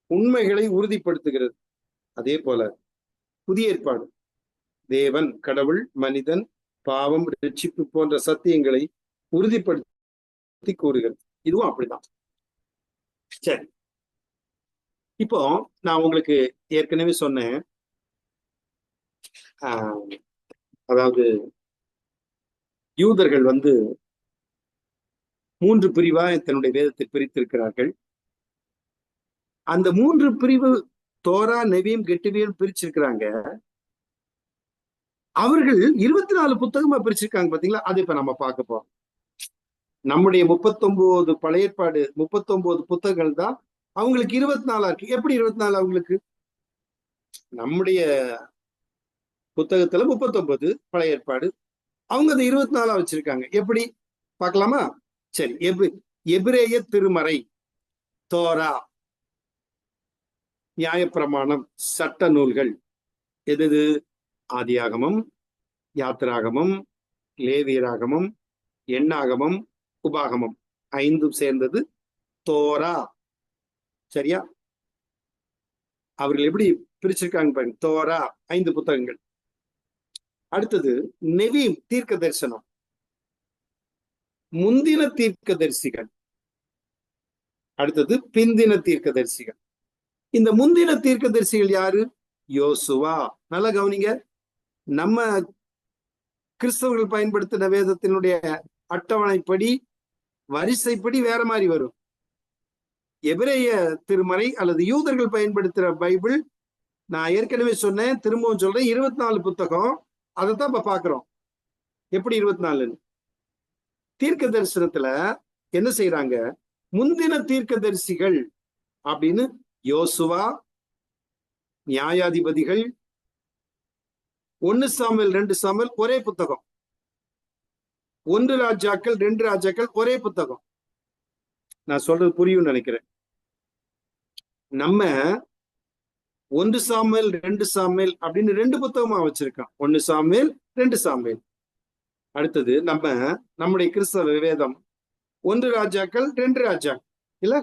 உண்மைகளை உறுதிப்படுத்துகிறது. அதே போல புதிய ஏற்பாடு தேவன், கடவுள், மனிதன், பாவம், ரட்சிப்பு போன்ற சத்தியங்களை உறுதிப்படுத்தி கூறுகிறது. இதுவும் அப்படிதான். சரி, இப்போ நான் உங்களுக்கு ஏற்கனவே சொன்னேன், அதாவது யூதர்கள் 3 பிரிவா தன்னுடைய வேதத்தை பிரித்திருக்கிறார்கள். அந்த 3 பிரிவு தோரா, நெவீம், கெட்டுவீம் பிரிச்சிருக்கிறாங்க. அவர்கள் 24 புத்தகமா பிரிச்சிருக்காங்க பாத்தீங்களா? அது இப்ப நம்ம பார்க்க போறோம். நம்முடைய 39 பழைய ஏற்பாடு 39 புத்தகங்கள் தான், அவங்களுக்கு 24 இருக்கு. எப்படி 24 அவங்களுக்கு? நம்முடைய புத்தகத்துல 39 பழைய ஏற்பாடு, அவங்க அதை 24 வச்சிருக்காங்க. எப்படி பார்க்கலாமா? சரி, எபிரேய திருமறை, தோரா, நியாயப்பிரமாணம், சட்ட நூல்கள் எது? ஆதியாகமம், யாத்திராகமம், லேவியராகமம், எண்ணாகமம், உபாகமம் 5 சேர்ந்தது தோரா. சரியா? அவர்கள் எப்படி பிரிச்சிருக்காங்க பாருங்க. தோரா 5 புத்தகங்கள். அடுத்தது நெவீம், தீர்க்க தரிசனம், முந்தின தீர்க்க தரிசிகள். அடுத்தது பிந்தின தீர்க்க தரிசிகள். இந்த முந்தின தீர்க்க தரிசிகள் யாரு? யோசுவா. நல்லா கவனிங்க. நம்ம கிறிஸ்தவர்கள் பயன்படுத்தின வேதத்தினுடைய அட்டவணைப்படி, வரிசைப்படி வேற மாதிரி வரும். எபிரேய திருமறை அல்லது யூதர்கள் பயன்படுத்துற பைபிள், நான் ஏற்கனவே சொன்னேன், திரும்பவும் சொல்றேன், 24 புத்தகம். அதைத்தான் இப்ப பாக்குறோம். எப்படி 24? தீர்க்க தரிசனத்துல என்ன செய்யறாங்க? முந்தின தீர்க்க தரிசிகள் அப்படின்னு யோசுவா, நியாயாதிபதிகள், 1 சாமுவேல் 2 சாமுவேல் ஒரே புத்தகம், 1 ராஜாக்கள் 2 ராஜாக்கள் ஒரே புத்தகம். நான் சொல்றது புரியும் நினைக்கிறேன். நம்ம 1 சாமுவேல் 2 சாமுவேல் அப்படின்னு 2 புத்தகமா வச்சிருக்கோம். 1 சாமுவேல் 2 சாமுவேல். அடுத்தது நம்முடைய கிறிஸ்தவ வேதம் 1 ராஜாக்கள் 2 ராஜாக்கள் இல்ல,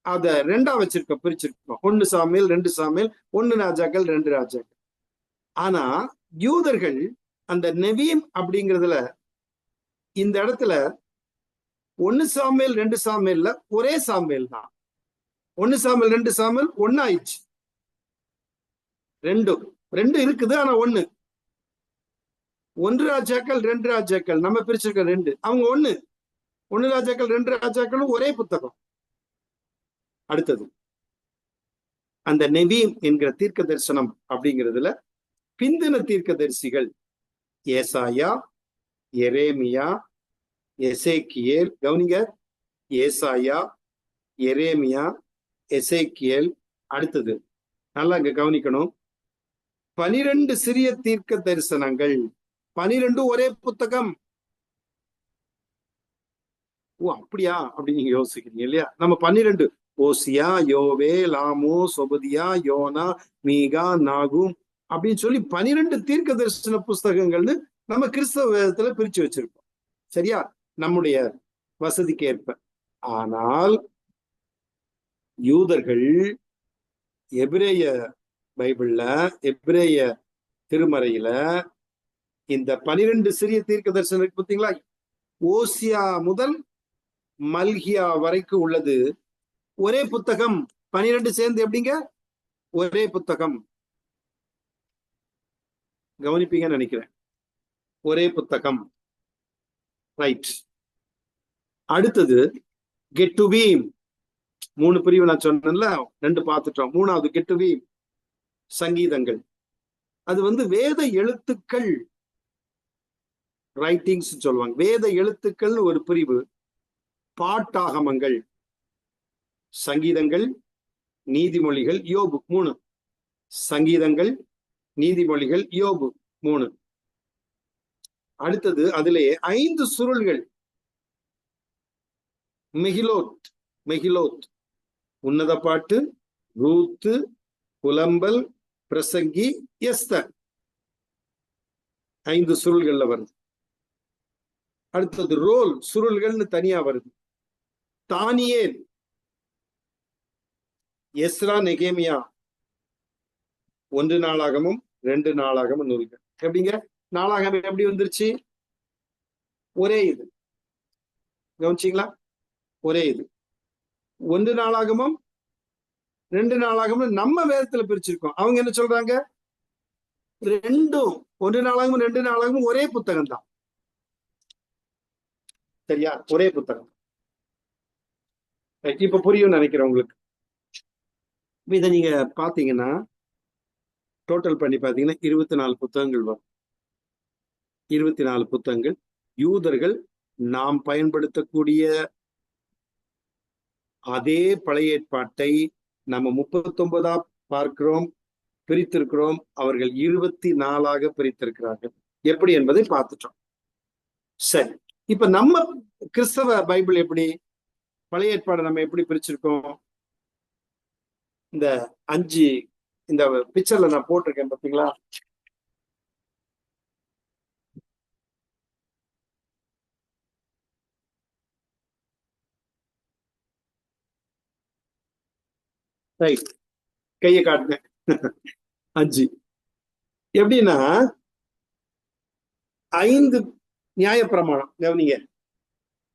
அத 2ஆ வச்சிருக்கோம், பிரிச்சிருக்கோம். 1 சாமுவேல் 2 சாமுவேல், 1 ராஜாக்கள் 2 ராஜாக்கள். ஆனா யூதர்கள் அந்த நெவீம் அப்படிங்கிறதுல இந்த இடத்துல 1 சாமுவேல் 2 சாமுவேல்ல ஒரே சாமுவேல் தான். 1 சாமுவேல் 2 சாமுவேல் ஒன்னாயிடுச்சு. ரெண்டு இருக்குது, ஆனா 1 ராஜாக்கள் 2 ராஜாக்கள் நம்ம பிரிச்சிருக்க 2, அவங்க 1 ராஜாக்கள் 2 ராஜாக்களும் ஒரே புத்தகம். அடுத்தது அந்த நெவீம் என்கிற தீர்க்க தரிசனம் அப்படிங்கிறதுல பிந்தின தீர்க்க தரிசிகள் ஏசாயா, எரேமியா, எசேக்கியேல். கவனிங்க, ஏசாயா, எரேமியா, எசேக்கியேல். அடுத்தது நல்லா இங்க கவனிக்கணும், 12 சிறிய தீர்க்க தரிசனங்கள். 12 ஒரே புத்தகம். ஓ அப்படியா அப்படின்னு நீங்க யோசிக்கிறீங்க இல்லையா? நம்ம 12 ஓசியா, யோவேல், ஆமோஸ், ஒபதியா, யோனா, மீகா, நாகும் அப்படின்னு சொல்லி 12 தீர்க்க தரிசன புஸ்தகங்கள்னு நம்ம கிறிஸ்தவ வேதத்துல பிரிச்சு வச்சிருக்கோம். சரியா? நம்முடைய வசதிக்கு ஏற்ப. ஆனால் யூதர்கள் எபிரேய பைபிள்ல, எபிரேய திருமறையில இந்த 12 சிறிய தீர்க்க தரிசனம் இருக்கு பார்த்தீங்களா? ஓசியா முதல் மல்கியா வரைக்கும் உள்ளது ஒரே புத்தகம். 12 சேர்ந்து எப்படிங்க ஒரே புத்தகம்? கவனிப்பீங்கன்னு நினைக்கிறேன். ஒரே புத்தகம். ரைட். அடுத்தது கெட்டுவீம். 3 பிரிவு நான் சொன்னேன்ல, 2 பார்த்துட்டோம். 3வது கெட்டுவீம் சங்கீதங்கள். அது வேத எழுத்துக்கள், ரைட்டிங்ஸ் சொல்லுவாங்க. வேத எழுத்துக்கள் ஒரு பிரிவு. பாட்டாகமங்கள், சங்கீதங்கள், நீதிமொழிகள், யோபு 3. சங்கீதங்கள், நீதிமொழிகள், யோபு 3. அடுத்தது அதிலே 5 சுருள்கள். மெகிலோத், உன்னத பாட்டு, ரூத்து, புலம்பல், பிரசங்கி, எஸ்தர். 5 சுருள்கள்ல வருது. அடுத்தது ரோல், சுருள்கள்னு தனியா வருது. தானியேல், எஸ்ரா, நெகேமியா. 1 நாளாகமும் 2 நாளாகமும் நூல்கள். எப்படிங்க நாளாகமம் எப்படி வந்துருச்சு? ஒரே இது. கவனிச்சிங்களா? ஒரே இது. 1 நாளாகமும் 2 நாளாகமும் நம்ம வேதத்துல பிரிச்சிருக்கோம். அவங்க என்ன சொல்றாங்க? 1 நாளாகமும் 2 நாளாகமும் ஒரே புத்தகம் தான். சரியா? ஒரே புத்தகம். இப்ப புரியும் நினைக்கிறேன் உங்களுக்கு. இதை நீங்க பாத்தீங்கன்னா டோட்டல் பண்ணி பாத்தீங்கன்னா 24 புத்தகங்கள் வரும். 24 புத்தகங்கள். யூதர்கள் நாம் பயன்படுத்தக்கூடிய அதே பழைய ஏற்பாட்டை நம்ம 39 பார்க்கிறோம், பிரித்திருக்கிறோம். அவர்கள் 24 பிரித்திருக்கிறார்கள். எப்படி என்பதை பார்த்துட்டோம். சரி, இப்ப நம்ம கிறிஸ்தவ பைபிள் எப்படி, பழைய ஏற்பாடு நம்ம எப்படி பிரிச்சிருக்கோம்? இந்த 5 இந்த பிக்சர்ல நான் போட்டிருக்கேன் பாத்தீங்களா? ரைட், கையை காட்டுங்க. 5 எப்படின்னா 5 நியாயப்பிரமாணம். கவனிங்க,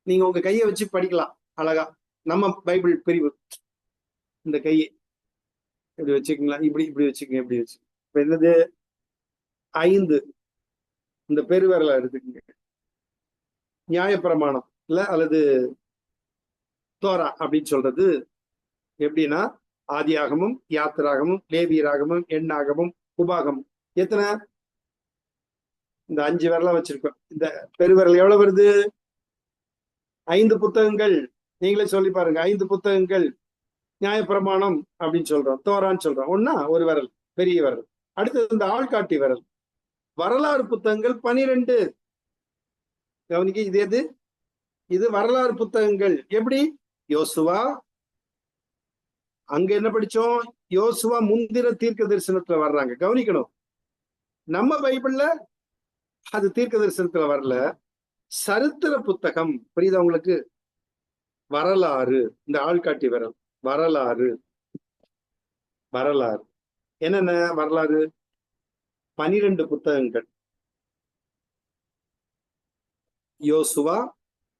நீங்க உங்க கையை வச்சு படிக்கலாம் அழகா. நம்ம பைபிள் பிரிவு இந்த கையை இப்படி வச்சுக்கீங்களா? இப்படி வச்சுக்கங்க. இப்படி வச்சு இப்ப என்னது 5 இந்த பெருவிரல எடுத்துக்கங்க. நியாயப்பிரமாணம் இல்ல, அல்லது தோரா அப்படின்னு சொல்றது எப்படின்னா ஆதியாகமும், யாத்திராகமும், லேவியராகமும், எண்ணாகமும், உபாகமும். எத்தனை? இந்த 5 விரலாம் வச்சிருக்கோம். இந்த பெருவிரல் எவ்வளவு வருது? 5 புத்தகங்கள். நீங்களே சொல்லி பாருங்க. 5 புத்தகங்கள். நியாயப்பிரமாணம் அப்படின்னு சொல்றோம், தோரான்னு சொல்றோம். ஒன்னா ஒரு விரல், பெரிய விரல். அடுத்தது இந்த ஆள்காட்டி விரல். வரலாறு புத்தகங்கள் 12. கவனிக்க, இது இது வரலாறு புத்தகங்கள். எப்படி? யோசுவா. அங்க என்ன படிச்சோம்? யோசுவா முந்திர தீர்க்க தரிசனத்துல வர்றாங்க. கவனிக்கணும், நம்ம பைபிள்ல அது தீர்க்க தரிசனத்துல வரல, சரித்திர புத்தகம். புரியுதா உங்களுக்கு? வரலாறு, இந்த ஆள்காட்டி விரல் வரலாறு. வரலாறு என்னென்ன வரலாறு? 12 புத்தகங்கள். யோசுவா,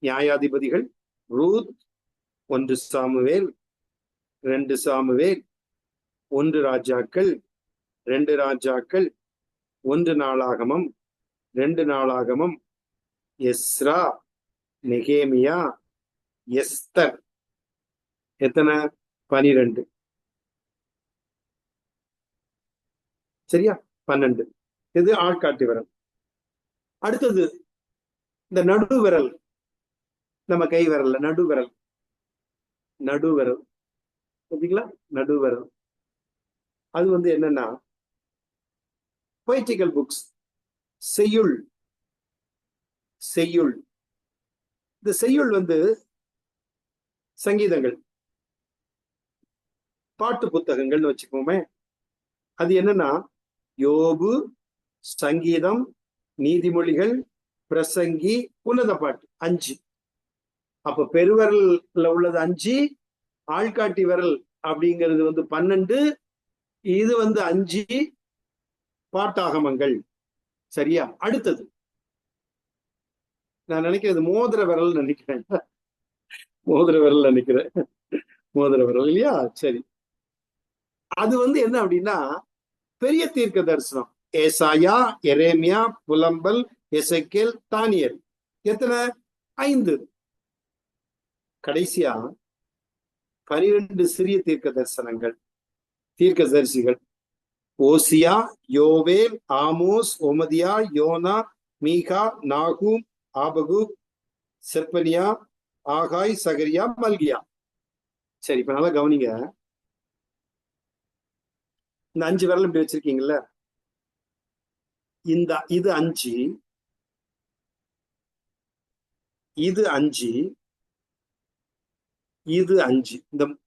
நியாயாதிபதிகள், ரூத், 1 சாமுவேல், 2 சாமுவேல், 1 ராஜாக்கள், 2 ராஜாக்கள், 1 நாளாகமம், 2 நாளாகமம், எஸ்ரா, நெகேமியா, எஸ்தர். எத்தனை? 12. சரியா? 12. இது ஆள்காட்டி விரல். அடுத்தது இந்த நடுவிரல், நம்ம கை விரல்ல நடுவிரல், நடுவிரல் ஓகேங்களா? நடுவிரல் அது வந்து என்னன்னா பொய்டிக்கல் புக்ஸ், செய்யுள். செய்யுள், இந்த செய்யுள் வந்து சங்கீதங்கள், பாட்டு புத்தகங்கள்னு வச்சுக்கோமே. அது என்னன்னா யோபு, சங்கீதம், நீதிமொழிகள், பிரசங்கி, உன்னத பாட்டு, 5. அப்ப பெருவிரல்ல உள்ளது 5, ஆள்காட்டி விரல் அப்படிங்கிறது வந்து 12, இது வந்து 5 பாட்டாகமங்கள். சரியா? அடுத்தது நான் நினைக்கிறது மோதிர விரல் நினைக்கிறேன். மோதிர விரல் நினைக்கிறேன். மோதிர விரல் இல்லையா? சரி. அது வந்து என்ன அப்படின்னா பெரிய தீர்க்க தரிசனம். ஏசாயா, எரேமியா, புலம்பல், எசேக்கியேல், தானியேல். எத்தனை? 5. கடைசியா 12 சிறிய தீர்க்க தரிசனங்கள், தீர்க்க தரிசிகள். ஓசியா, யோவேல், ஆமோஸ், ஒமதியா, யோனா, மீகா, நாகூம், ஆபகு, செப்பனியா, ஆகாய், சகரியா, மல்கியா. சரி, இப்ப நல்லா கவனிங்க. இந்த 5 விரல் இப்படி வச்சிருக்கீங்கல்ல, இது 5, இது 5, இது 5.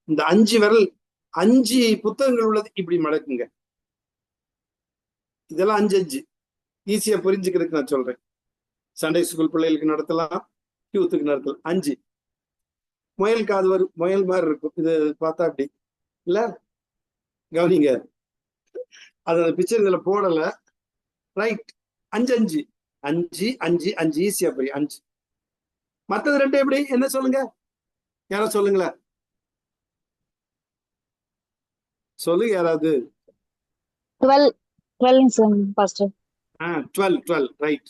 இந்த 5 விரல் 5 புத்தகங்கள் உள்ளது இப்படி மடக்குங்க. இதெல்லாம் 5 5 ஈஸியா புரிஞ்சுக்கிறதுக்கு நான் சொல்றேன். சண்டே ஸ்கூல் பிள்ளைகளுக்கு நடத்தலாம், யூத்துக்கு நடத்தலாம். 5 முயல் காது வரும், முயல் மாதிரி இருக்கும். இது பார்த்தா அப்படி இல்ல, கவனிங்க. அது அந்த பிக்சர் இதுல போடல. ரைட். 5 5 5 5 5 ஈஸியா புரியும். 5. மத்தது 2 எப்படி? என்ன சொல்லுங்க, யாரா சொல்லுங்களேன், சொல்லுங்க யாராவது. 12 12 12 ரைட்.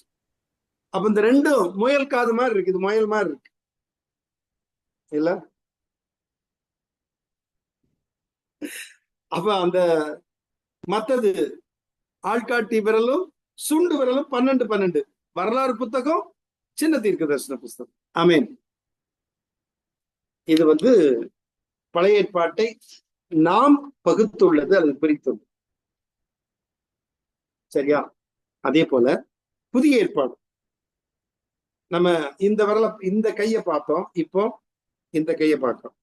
அப்ப இந்த 2 முயல் காது மாதிரி இருக்கு, இது முயல் மாதிரி இருக்கு இல்ல? அப்ப அந்த மத்தது ஆள்காட்டி விரலும் சுண்டு விரலும் 12 12. வரலாறு புத்தகம், சின்ன தீர்க்க தரிசன புத்தகம். ஆமீன். இது வந்து பழைய ஏற்பாட்டை நாம் பகுத்துள்ளது, அது பிரித்துள்ளது. சரியா? அதே போல புதிய ஏற்பாடு நம்ம இந்த விரல, இந்த கையை பார்த்தோம், இப்போ இந்த கையை பார்க்கிறோம்.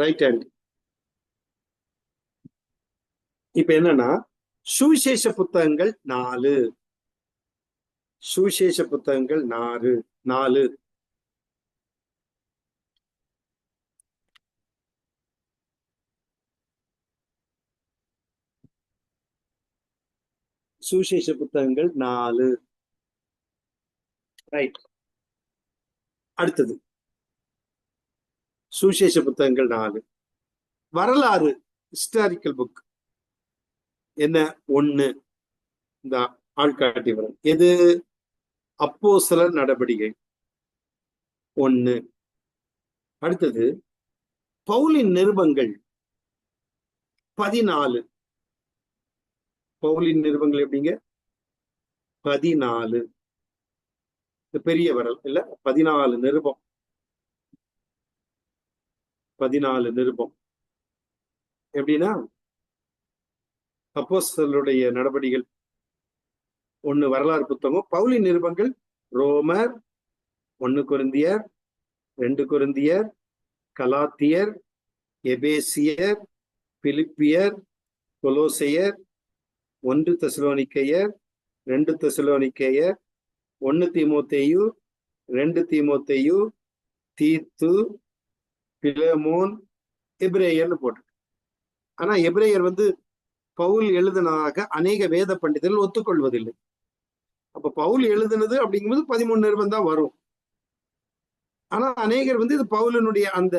Right hand. இப்ப என்னன்னா சுவிசேஷ புத்தகங்கள் 4, சுவிசேஷ புத்தகங்கள் 4. சுவிசேஷ புத்தகங்கள் 4. ரைட். அடுத்தது சுவிசேஷ புத்தகங்கள் 4. வரலாறு, ஹிஸ்டாரிக்கல் புக் என்ன? 1. இந்த ஆள்காட்டி விரல் எது? அப்போஸ்தலர் நடபடிகள் 1. அடுத்தது பவுலின் நிருபங்கள் 14. பவுலின் நிருபங்கள் எப்படிங்க? 14. பெரிய விரல் இல்ல, 14 நிருபம். 14 நிருபம் எப்படின்னா அப்போஸ்தலருடைய நடபடிகள் 1 வரலாறு புத்தகம், பவுலின் நிருபங்கள் ரோமர், 1 கொரிந்தியர், 2 கொரிந்தியர், கலாத்தியர், எபேசியர், பிலிப்பியர், கொலோசையர், 1 தெசலோனிக்கேயர், 2 தெசலோனிக்கேயர், 1 தீமோத்தேயு, 2 தீமோத்தேயு, தீத்து, பிலேமோன், எபிரேயர்னு போட்டு. ஆனா எபிரேயர் வந்து பவுல் எழுதினதாக அநேக வேத பண்டிதர்கள் ஒத்துக்கொள்வதில்லை. அப்ப பவுல் எழுதினது அப்படிங்கும்போது 13 நிருபம் தான் வரும். ஆனா அநேகர் வந்து இது பவுலனுடைய அந்த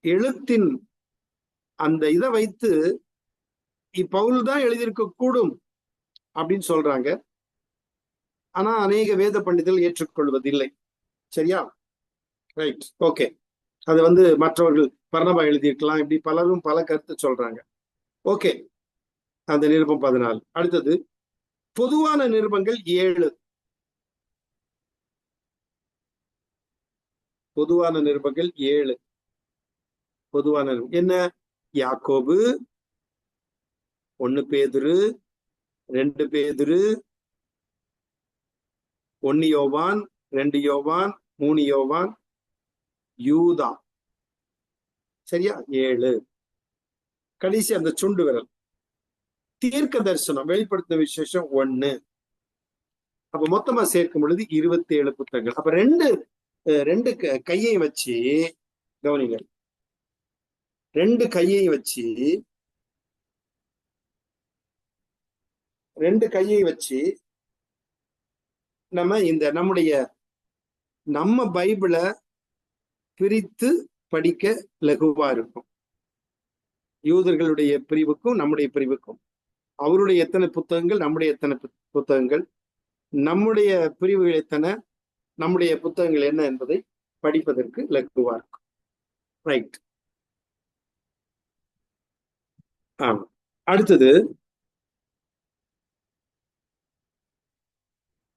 எழுத்தின் அந்த இதை வைத்து பவுல் தான் எழுதியிருக்க கூடும் அப்படின்னு சொல்றாங்க. ஆனா அநேக வேத பண்டிதர்கள் ஏற்றுக்கொள்வதில்லை. சரியா? Right, okay. அது வந்து மற்றவர்கள் பர்னபா எழுதியிருக்கலாம், இப்படி பலரும் பல கருத்து சொல்றாங்க. ஓகே, அந்த நிருபம் 14. அடுத்தது பொதுவான நிருபங்கள் 7. பொதுவான நிருபங்கள் 7. பொதுவான என்ன? யாக்கோபு, 1 பேதுரு, 2 பேதுரு, 1 யோவான், 2 யோவான், 3 யோவான், யூதா. சரியா? 7. கடைசி அந்த சுண்டு விரல். தீர்க்க தரிசனம், வெளிப்படுத்தின விசேஷம் 1. அப்ப மொத்தமா சேர்க்கும் பொழுது 27 புத்தகங்கள். அப்ப ரெண்டு கையை வச்சு கவனிங்க. 2 கையை வச்சு நம்ம நம்ம பைபிளை பிரித்து படிக்க லகுவா இருக்கும். யூதர்களுடைய பிரிவுக்கும் நம்முடைய பிரிவுக்கும், அவருடைய எத்தனை புத்தகங்கள், நம்முடைய எத்தனை புத்தகங்கள், நம்முடைய பிரிவுகள் எத்தனை, நம்முடைய புத்தகங்கள் என்ன என்பதை படிப்பதற்கு லகுவா இருக்கும். ரைட். ஆமா. அடுத்தது,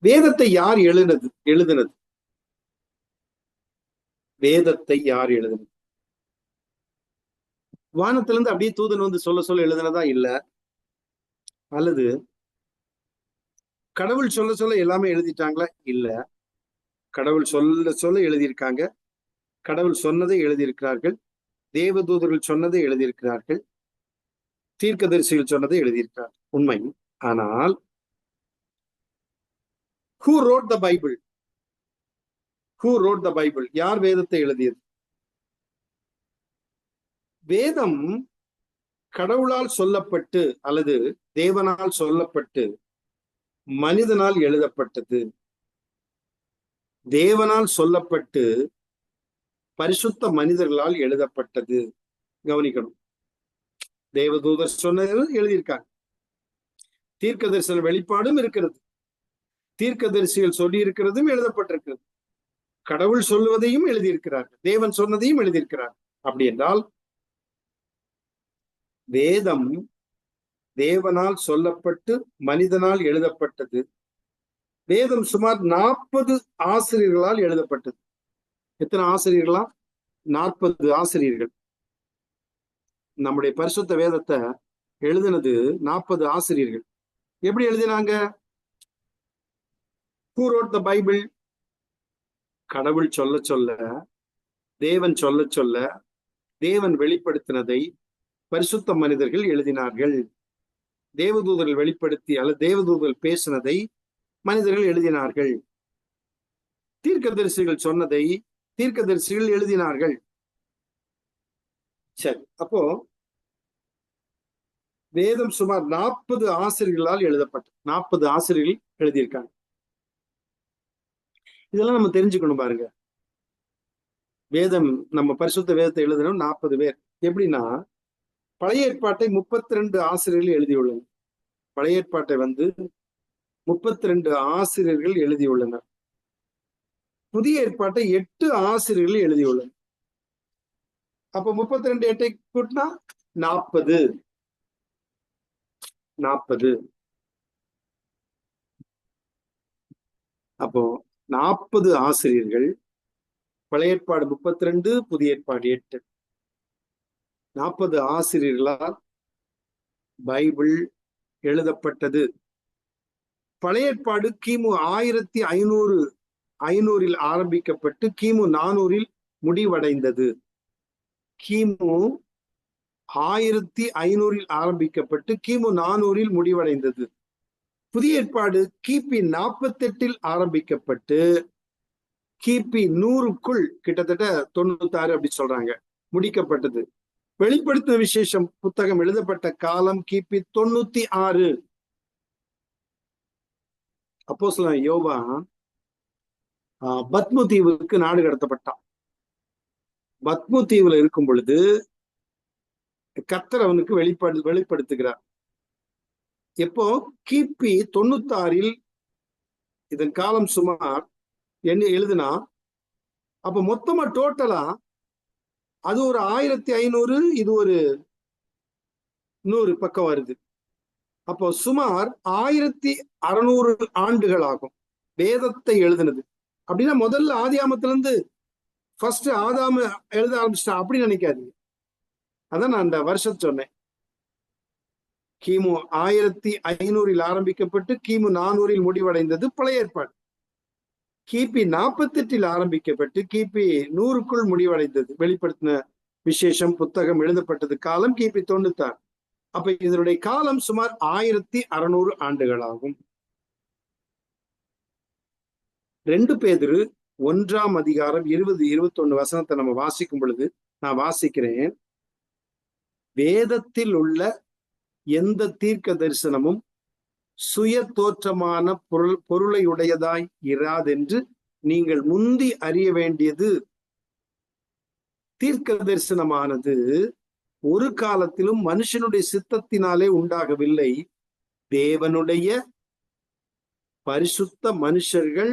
வேதத்தை யார் எழுதினது? வேதத்தை யார் எழுதினது? வானத்திலிருந்து அப்படியே தூதன் வந்து சொல்ல எழுதினதா இல்ல, அல்லது கடவுள் சொல்ல எல்லாமே எழுதிட்டாங்களா? இல்ல, கடவுள் சொல்ல எழுதியிருக்காங்க. கடவுள் சொன்னதை எழுதியிருக்கிறார்கள், தேவதூதர்கள் சொன்னதை எழுதியிருக்கிறார்கள், தீர்க்கதரிசிகள் சொன்னதை எழுதியிருக்கிறார். உண்மை. ஆனால் who wrote the Bible? Who wrote the Bible? யார் வேதத்தை எழுதியது? வேதம் கடவுளால் சொல்லப்பட்டு அல்லது தேவனால் சொல்லப்பட்டு மனிதனால் எழுதப்பட்டது. தேவனால் சொல்லப்பட்டு பரிசுத்த மனிதர்களால் எழுதப்பட்டது. கவனிக்கணும். தேவதூதர் சொன்னது எழுதியிருக்காங்க, தீர்க்க தரிசன வெளிப்பாடும் இருக்கிறது, தீர்க்கதரிசிகள் சொல்லி இருக்கிறதும் எழுதப்பட்டிருக்கிறது, கடவுள் சொல்லுவதையும் எழுதியிருக்கிறார்கள், தேவன் சொன்னதையும் எழுதியிருக்கிறார். அப்படி என்றால் வேதம் தேவனால் சொல்லப்பட்டு மனிதனால் எழுதப்பட்டது. வேதம் சுமார் 40 ஆசிரியர்களால் எழுதப்பட்டது. எத்தனை ஆசிரியர்களா? 40 ஆசிரியர்கள். நம்முடைய பரிசுத்த வேதத்தை எழுதினது 40 ஆசிரியர்கள். எப்படி எழுதினாங்க? Who wrote the Bible? கடவுள் சொல்ல தேவன் சொல்ல தேவன் வெளிப்படுத்தினதை பரிசுத்த மனிதர்கள் எழுதினார்கள். தேவதூதர்கள் வெளிப்படுத்தி அல்லது தேவதூதர்கள் பேசினதை மனிதர்கள் எழுதினார்கள். தீர்க்கதரிசிகள் சொன்னதை தீர்க்கதரிசிகள் எழுதினார்கள். சரி, அப்போ வேதம் சுமார் 40 ஆசிரியர்களால் எழுதப்பட்டது. 40 ஆசிரியர்கள் எழுதியிருக்காங்க. இதெல்லாம் நம்ம தெரிஞ்சுக்கணும். பாருங்க, வேதம், நம்ம பரிசுத்த வேதத்தை எழுதணும் 40 பேர். எப்படின்னா, பழைய ஏற்பாட்டை 32 ஆசிரியர்கள் எழுதியுள்ளனர். பழைய ஏற்பாட்டை வந்து 32 ஆசிரியர்கள் எழுதியுள்ளனர். புதிய ஏற்பாட்டை 8 ஆசிரியர்கள் எழுதியுள்ளனர். அப்ப 32 8 கூட்டினா 40. அப்போ 40 ஆசிரியர்கள், பழைய ஏற்பாடு 32, புதிய ஏற்பாடு 8. 40 ஆசிரியர்களால் பைபிள் எழுதப்பட்டது. பழைய ஏற்பாடு கிமு 1500 ஆரம்பிக்கப்பட்டு கிமு 400 முடிவடைந்தது. கிமு 1500 ஆரம்பிக்கப்பட்டு கிமு 400 முடிவடைந்தது. புதிய ஏற்பாடு கிபி 48 ஆரம்பிக்கப்பட்டு கிபி 100க்குள் கிட்டத்தட்ட 96 அப்படி சொல்றாங்க முடிக்கப்பட்டது. வெளிப்படுத்தின விசேஷம் புத்தகம் எழுதப்பட்ட காலம் கிபி 96. அப்போஸ்தலன் யோவான் பத்மு தீவுக்கு நாடு கடத்தப்பட்டான். பத்மு தீவுல இருக்கும் பொழுது கர்த்தர் அவனுக்கு வெளிப்படுத்துகிறார். எப்போ? கிபி 96 இதன் காலம் சுமார் என்ன எழுதுனா, அப்ப மொத்தமா டோட்டலா அது ஒரு 1500, இது ஒரு 100 பக்கம் வருது. அப்போ சுமார் 1600 ஆண்டுகள் ஆகும் வேதத்தை எழுதுனது. அப்படின்னா முதல்ல ஆதியாமத்துல இருந்து ஃபர்ஸ்ட் ஆதாம எழுத ஆரம்பிச்சிட்டா அப்படி நினைக்காதீங்க. அதான் நான் அந்த வருஷம் சொன்னேன். கிமு 1500 ஆரம்பிக்கப்பட்டு கிமு 400 முடிவடைந்தது பழைய ஏற்பாடு. கிபி 48 ஆரம்பிக்கப்பட்டு கிபி 100க்குள் முடிவடைந்தது வெளிப்படுத்தின விசேஷம் புத்தகம் எழுதப்பட்டது காலம் கிபி 96. அப்ப இதனுடைய காலம் சுமார் 1600 ஆண்டுகளாகும். 2 பேதுரு 1:20-21 வசனத்தை நம்ம வாசிக்கும் பொழுது, நான் வாசிக்கிறேன். வேதத்தில் உள்ள எந்த தீர்க்க தரிசனமும் சுய தோற்றமான பொருளை உடையதாய் இராதென்று நீங்கள் முந்தி அறிய வேண்டியது. தீர்க்க தரிசனமானது ஒரு காலத்திலும் மனுஷனுடைய சித்தத்தினாலே உண்டாகவில்லை, தேவனுடைய பரிசுத்த மனுஷர்கள்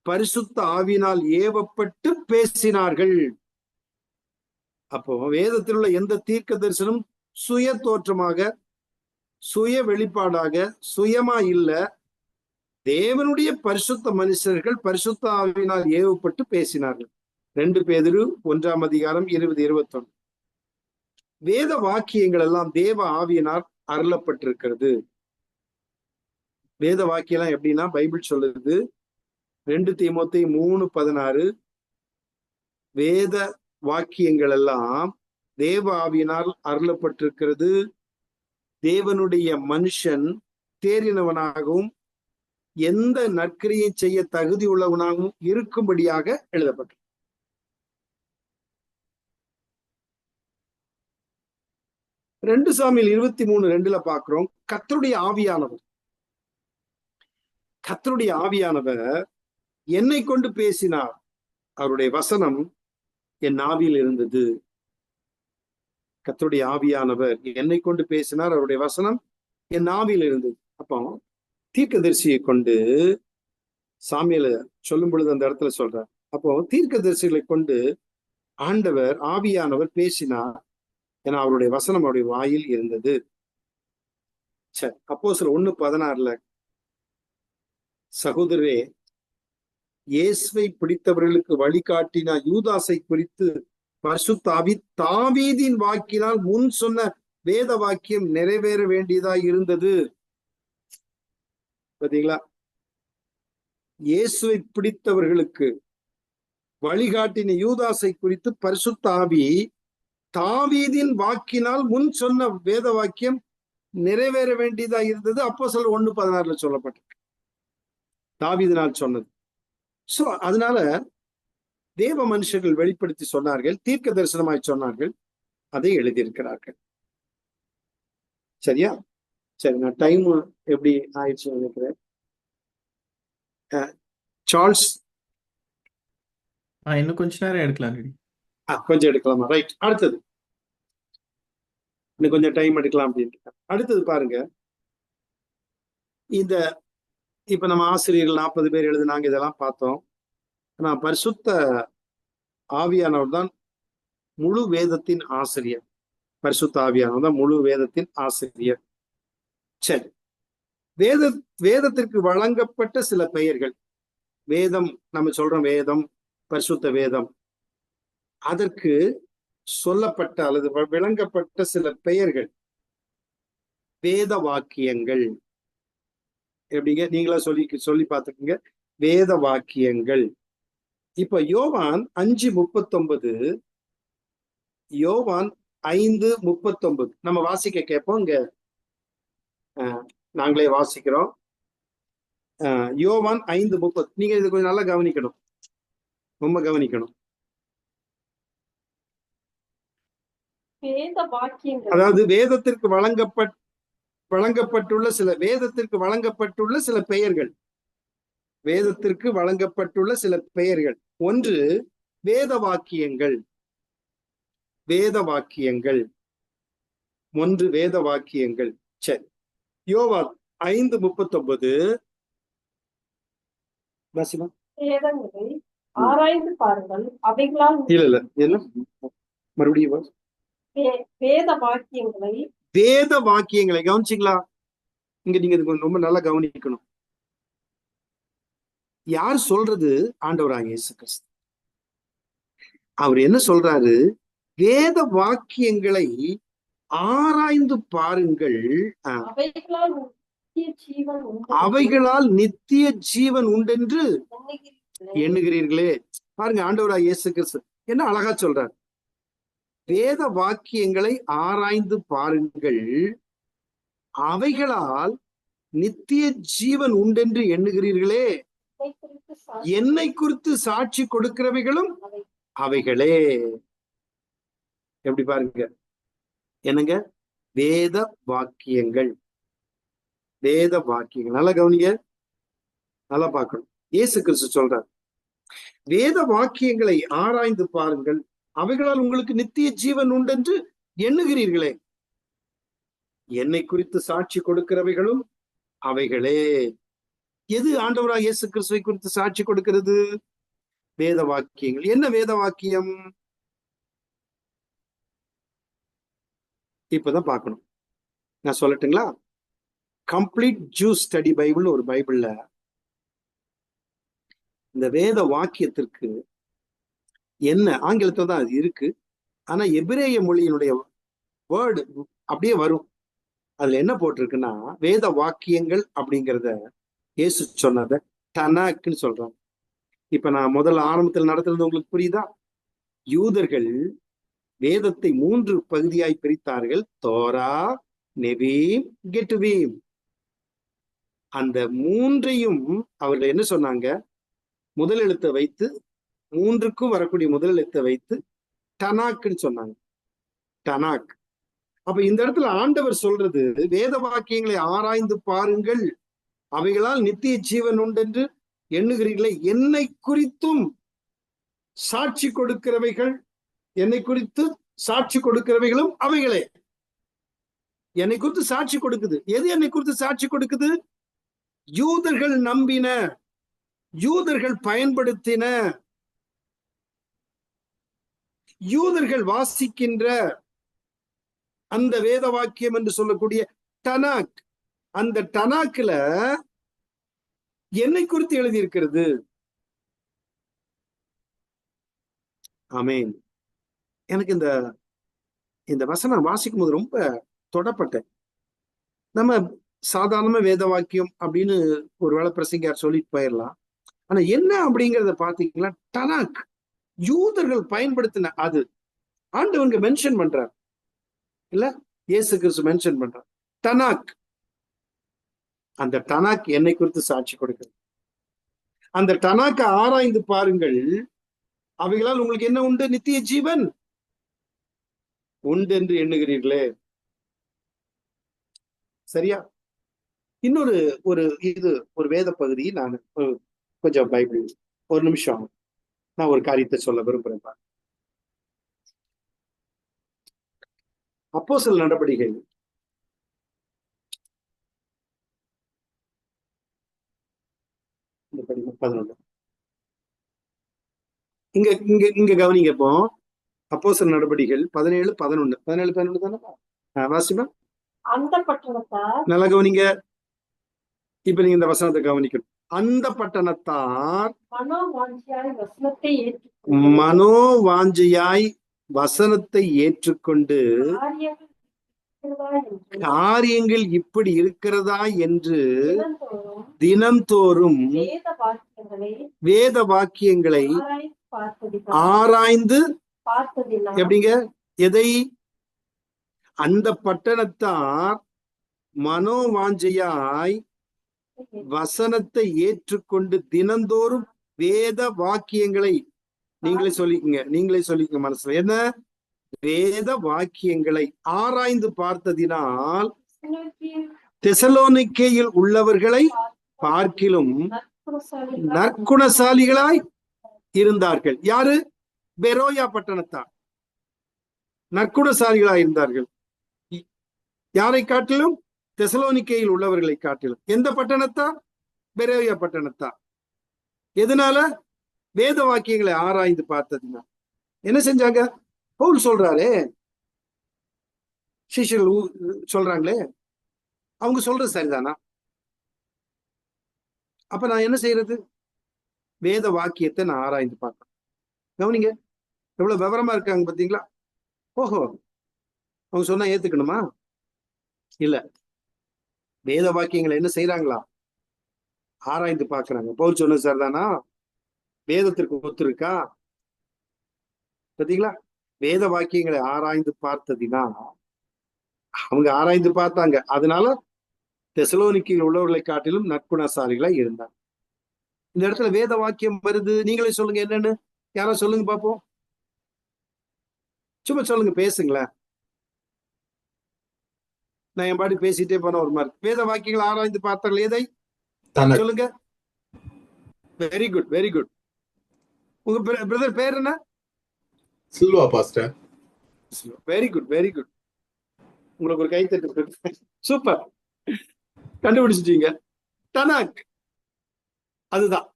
பரிசுத்த ஆவியினால் ஏவப்பட்டு பேசினார்கள். அப்போ வேதத்தில் உள்ள எந்த தீர்க்க தரிசனம் சுய தோற்றமாக, சுய வெளிப்பாடாக, சுயமா இல்ல, தேவனுடைய பரிசுத்த மனுஷர்கள் பரிசுத்த ஆவியினால் ஏவப்பட்டு பேசினார்கள். 2 பேதுரு 1:20-21. வேத வாக்கியங்கள் எல்லாம் தேவ ஆவியினால் அருளப்பட்டிருக்கிறது. வேத வாக்கியம் எப்படின்னா, பைபிள் சொல்லுது 2 தீமோத்தேயு 3:16, வேத வாக்கியங்கள் எல்லாம் தேவ ஆவியினால் அருளப்பட்டிருக்கிறது, தேவனுடைய மனுஷன் தேறினவனாகவும் எந்த நற்கிரியை செய்ய தகுதி உள்ளவனாகவும் இருக்கும்படியாக எழுதப்பட்டது. 2 சாமுவேல் 23:2 பார்க்கிறோம். கர்த்தருடைய ஆவியானவர் என்னை கொண்டு பேசினார், அவருடைய வசனம் என் நாவில் இருந்தது. கர்த்தருடைய ஆவியானவர் என்னை கொண்டு பேசினார், அவருடைய வசனம் என் நாவில் இருந்தது. அப்போ தீர்க்கதரிசியை கொண்டு சாமியில சொல்லும் பொழுது அந்த இடத்துல சொல்றார். அப்போ தீர்க்கதரிசிகளை கொண்டு ஆண்டவர் ஆவியானவர் பேசினார், ஏன்னா அவருடைய வசனம் அவருடைய வாயில் இருந்தது. சரி, அப்போஸ்தலர் 1:16 சகோதரரே, இயேசுவை பிடித்தவர்களுக்கு வழிகாட்டின யூதாசை குறித்து பரிசுத்த ஆவி தாவீதின் வாக்கினால் முன் சொன்ன வேத வாக்கியம் நிறைவேற வேண்டியதாய் இருந்தது. பாத்தீங்களா? இயேசுவை பிடித்தவர்களுக்கு வழிகாட்டின யூதாசை குறித்து பரிசுத்த ஆவி தாவீதின் வாக்கினால் முன் சொன்ன வேத வாக்கியம் நிறைவேற வேண்டியதா இருந்தது. அப்போஸ்தலர் 1:16 சொல்லப்பட்டிருக்கு, தாவீதினால் சொன்னது. சோ அதனால தேவ மனுஷர்கள் வெளிப்படுத்தி சொன்னார்கள், தீர்க்க தரிசனமாய் சொன்னார்கள், அதை எழுதியிருக்கிறார்கள். சரியா? சரி, நான் டைம் எப்படி ஆயிடுச்சு நினைக்கிறேன். சார்ல்ஸ், இன்னும் கொஞ்ச நேரம் எடுக்கலாம். கொஞ்சம் எடுக்கலாமா? ரைட், அடுத்தது இன்னும் கொஞ்சம் டைம் எடுக்கலாம் அப்படின்னு. அடுத்தது பாருங்க, இந்த இப்ப நம்ம ஆசிரியர்கள் 40 பேர் எழுதுனாங்க, இதெல்லாம் பார்த்தோம். ஆனா பரிசுத்த ஆவியானவர் தான் முழு வேதத்தின் ஆசிரியர். பரிசுத்த ஆவியானவர் தான் முழு வேதத்தின் ஆசிரியர். சரி, வேதத்திற்கு வழங்கப்பட்ட சில பெயர்கள். வேதம், நம்ம சொல்றோம் வேதம், பரிசுத்த வேதம், அதற்கு சொல்லப்பட்ட அல்லது விளங்கப்பட்ட சில பெயர்கள் வேத வாக்கியங்கள். எப்படிங்க? நீங்களா சொல்லி பார்த்துக்குங்க. வேத வாக்கியங்கள். இப்ப யோவான் 5:39, யோவான் 5:39 நம்ம வாசிக்க கேட்போம். இங்க நாங்களே வாசிக்கிறோம். யோவான் 5:30. நீங்க இது கொஞ்சம் நல்லா கவனிக்கணும், ரொம்ப கவனிக்கணும். அதாவது வேதத்திற்கு வழங்கப்பட்டுள்ள சில பெயர்கள். வேதத்திற்கு வழங்கப்பட்டுள்ள சில பெயர்கள். ஒன்று வேத வாக்கியங்கள். வேத வாக்கியங்கள். ஒன்று வேத வாக்கியங்கள். சரி, யோவான் 5:39. வாசிமா. வேதங்களை ஆராய்ந்து பாருங்கள், அவைகளால் இல்ல என்ன மறுபடியும் வேத வாக்கியங்களை வேத வாக்கியங்களை கவனிச்சிங்களா? இங்க நீங்க ரொம்ப நல்லா கவனிக்கணும். யார் சொல்றது? ஆண்டவராகிய இயேசு கிறிஸ்து. அவர் என்ன சொல்றாரு? வேத வாக்கியங்களை ஆராய்ந்து பாருங்கள், அவைகளால் நித்திய ஜீவன் உண்டென்று எண்ணுகிறீர்களே. பாருங்க, ஆண்டவராகிய இயேசு கிறிஸ்து என்ன அழகா சொல்றார். வேத வாக்கியங்களை ஆராய்ந்து பாருங்கள், அவைகளால் நித்திய ஜீவன் உண்டென்று எண்ணுகிறீர்களே. என்னை குறித்து சாட்சி கொடுக்கிறவைகளும் அவைகளே. எப்படி பாருங்க, என்னங்க? வேத வாக்கியங்கள். வேத வாக்கியங்கள். நல்லா கவனிங்க, நல்லா பார்க்கணும். இயேசு கிறிஸ்து சொல்றார், வேத வாக்கியங்களை ஆராய்ந்து பாருங்கள், அவைகளால் உங்களுக்கு நித்திய ஜீவன் உண்டென்று எண்ணுகிறீர்களே. என்னை குறித்து சாட்சி கொடுக்கிறவைகளும் அவைகளே. எது ஆண்டவராக இயேசு கிறிஸ்துவை குறித்து சாட்சி கொடுக்கிறது? வேத வாக்கியங்கள். என்ன வேத வாக்கியம்? இப்பதான் பார்க்கணும். நான் சொல்லட்டுங்களா? கம்ப்ளீட் ஜூஸ் ஸ்டடி பைபிள் ஒரு பைபிள்ல இந்த வேத வாக்கியத்திற்கு என்ன, ஆங்கிலத்துல தான் அது இருக்கு, ஆனா எபிரேய மொழியினுடைய வேர்டு அப்படியே வரும். அதுல என்ன போட்டிருக்குன்னா, வேத வாக்கியங்கள் அப்படிங்கிறத இயேசு சொன்னத டனாக்னு சொல்றாங்க. இப்ப நான் முதல்ல ஆரம்பத்தில் நடத்துறது உங்களுக்கு புரியுதா? யூதர்கள் வேதத்தை 3 பகுதியாய் பிரித்தார்கள். தோரா, நெபீம், கெட்டுவீம். அந்த 3ஐயும் அவர்கள் என்ன சொன்னாங்க? முதல் எழுத்தை வைத்து, 3க்கும் வரக்கூடிய முதல் எழுத்தை வைத்து டனாக்னு சொன்னாங்க. டனாக். அப்ப இந்த இடத்துல ஆண்டவர் சொல்றது, வேத வாக்கியங்களை ஆராய்ந்து பாருங்கள், அவைகளால் நித்திய ஜீவன் உண்டென்று எண்ணுகிறீர்களே. என்னை குறித்தும் சாட்சி கொடுக்கிறவைகள், என்னை குறித்து சாட்சி கொடுக்கிறவைகளும் அவைகளே. என்னை குறித்து சாட்சி கொடுக்குது. எது என்னை குறித்து சாட்சி கொடுக்குது? யூதர்கள் நம்பின, யூதர்கள் பயன்படுத்தின, யூதர்கள் வாசிக்கின்ற அந்த வேத வாக்கியம் என்று சொல்லக்கூடிய டனாக். அந்த டனாக்ல என்னை குறித்து எழுதியிருக்கிறது. ஆமேன். எனக்கு இந்த வசனம் வாசிக்கும் போது ரொம்ப தொடப்பட்டேன். நம்ம சாதாரண வேத வாக்கியம் அப்படின்னு ஒருவேளை பிரசங்கியார் சொல்லிட்டு போயிடலாம். ஆனா என்ன அப்படிங்கிறத பாத்தீங்களா? டனாக், யூதர்கள் பயன்படுத்தின அது ஆண்டவங்க மென்ஷன் பண்றார் இல்ல, இயேசு கிறிஸ்து மென்ஷன் பண்றார். டனாக். அந்த டனாக் என்னை குறித்து சாட்சி கொடுக்கிறது. அந்த டனாக்க ஆராய்ந்து பாருங்கள், அவைகளால் உங்களுக்கு என்ன உண்டு? நித்திய ஜீவன் உண்டு என்று எண்ணுகிறீர்களே. சரியா? இன்னொரு ஒரு வேத பகுதி நான் கொஞ்சம் பைபிள் ஒரு நிமிஷம் நான் ஒரு காரியத்தை சொல்ல விரும்புறேன். அப்போஸ்தலர் நடபடிகள் 11. இங்க இங்க இங்க கவனிங்க. இப்போ அப்போஸ்தலர் நடபடிகள் 17:11 தானே வாசிமா? அந்த பட்டணத்தார். நல்லா கவனிங்க. இப்ப நீங்க இந்த வசனத்தை கவனிக்கணும். அந்த பட்டணத்தார் மனோவாஞ்சையாய் வசனத்தை ஏற்றுக்கொண்டு காரியங்கள் இப்படி இருக்கிறதா என்று தினந்தோறும் வேத வாக்கியங்களை ஆராய்ந்து எப்படிங்க? எதை? அந்த பட்டணத்தார் மனோவாஞ்சையாய் வசனத்தை ஏற்றுக்கொண்டு தினந்தோறும் வேத வாக்கியங்களை, நீங்களே சொல்லிக்கங்க மனசுல, என்ன? வேத வாக்கியங்களை ஆராய்ந்து பார்த்ததினால் தெசலோனிக்கேயில் உள்ளவர்களை பார்க்கிலும் நற்குணசாலிகளாய் இருந்தார்கள். யாரு? பெரோயா பட்டணத்தார் நற்குணசாலிகளாய் இருந்தார்கள். யாரை காட்டிலும்? தெசலோனிக்கேயில் உள்ளவர்களை காட்டிலும். எந்த பட்டணத்தார்? பெரோயா பட்டணத்தார். எதனால? வேத வாக்கியங்களை ஆராய்ந்து பார்த்ததுனா. என்ன செஞ்சாங்க? பவுல் சொல்றாரே, சீஷர்கள் சொல்றாங்களே, அவங்க சொல்றது சரிதானா? அப்ப நான் என்ன செய்யறது? வேத வாக்கியத்தை நான் ஆராய்ந்து பார்க்கணும். கவனிங்க, எவ்வளவு விவரமா இருக்காங்க பாத்தீங்களா? ஓஹோ, அவங்க சொன்னா ஏத்துக்கணுமா? இல்ல, வேத வாக்கியங்களை என்ன செய்யறாங்களா? ஆராய்ந்து பாக்குறாங்க. பவுல் சொன்னது சரிதானா? வேதத்திற்கு ஒத்து இருக்கா? பாத்தீங்களா? வேத வாக்கியங்களை ஆராய்ந்து பார்த்ததுனா அவங்க ஆராய்ந்து பார்த்தாங்க. அதனால தெசலோனிக்கையில் உள்ளவர்களை காட்டிலும் நற்குணசாலிகளா இருந்தாங்க. இந்த இடத்துல வேத வாக்கியம் வருது, நீங்களே சொல்லுங்க என்னன்னு. யாரோ சொல்லுங்க பாப்போம். சும்மா சொல்லுங்க, பேசுங்களேன். நான் என் பாடி பேசிட்டே போன ஒரு மாதிரி. வேத வாக்கியங்கள் ஆராய்ந்து பார்த்தார்கள். எதை சொல்லுங்க? Very good, very good. உங்க பிரதர் பேர் என்ன? Silva pastor. Very good, very good. உங்களுக்கு ஒரு கைத்தட்டு. சூப்பர், கண்டுபிடிச்சிட்டீங்க. டனாக், அதுதான்.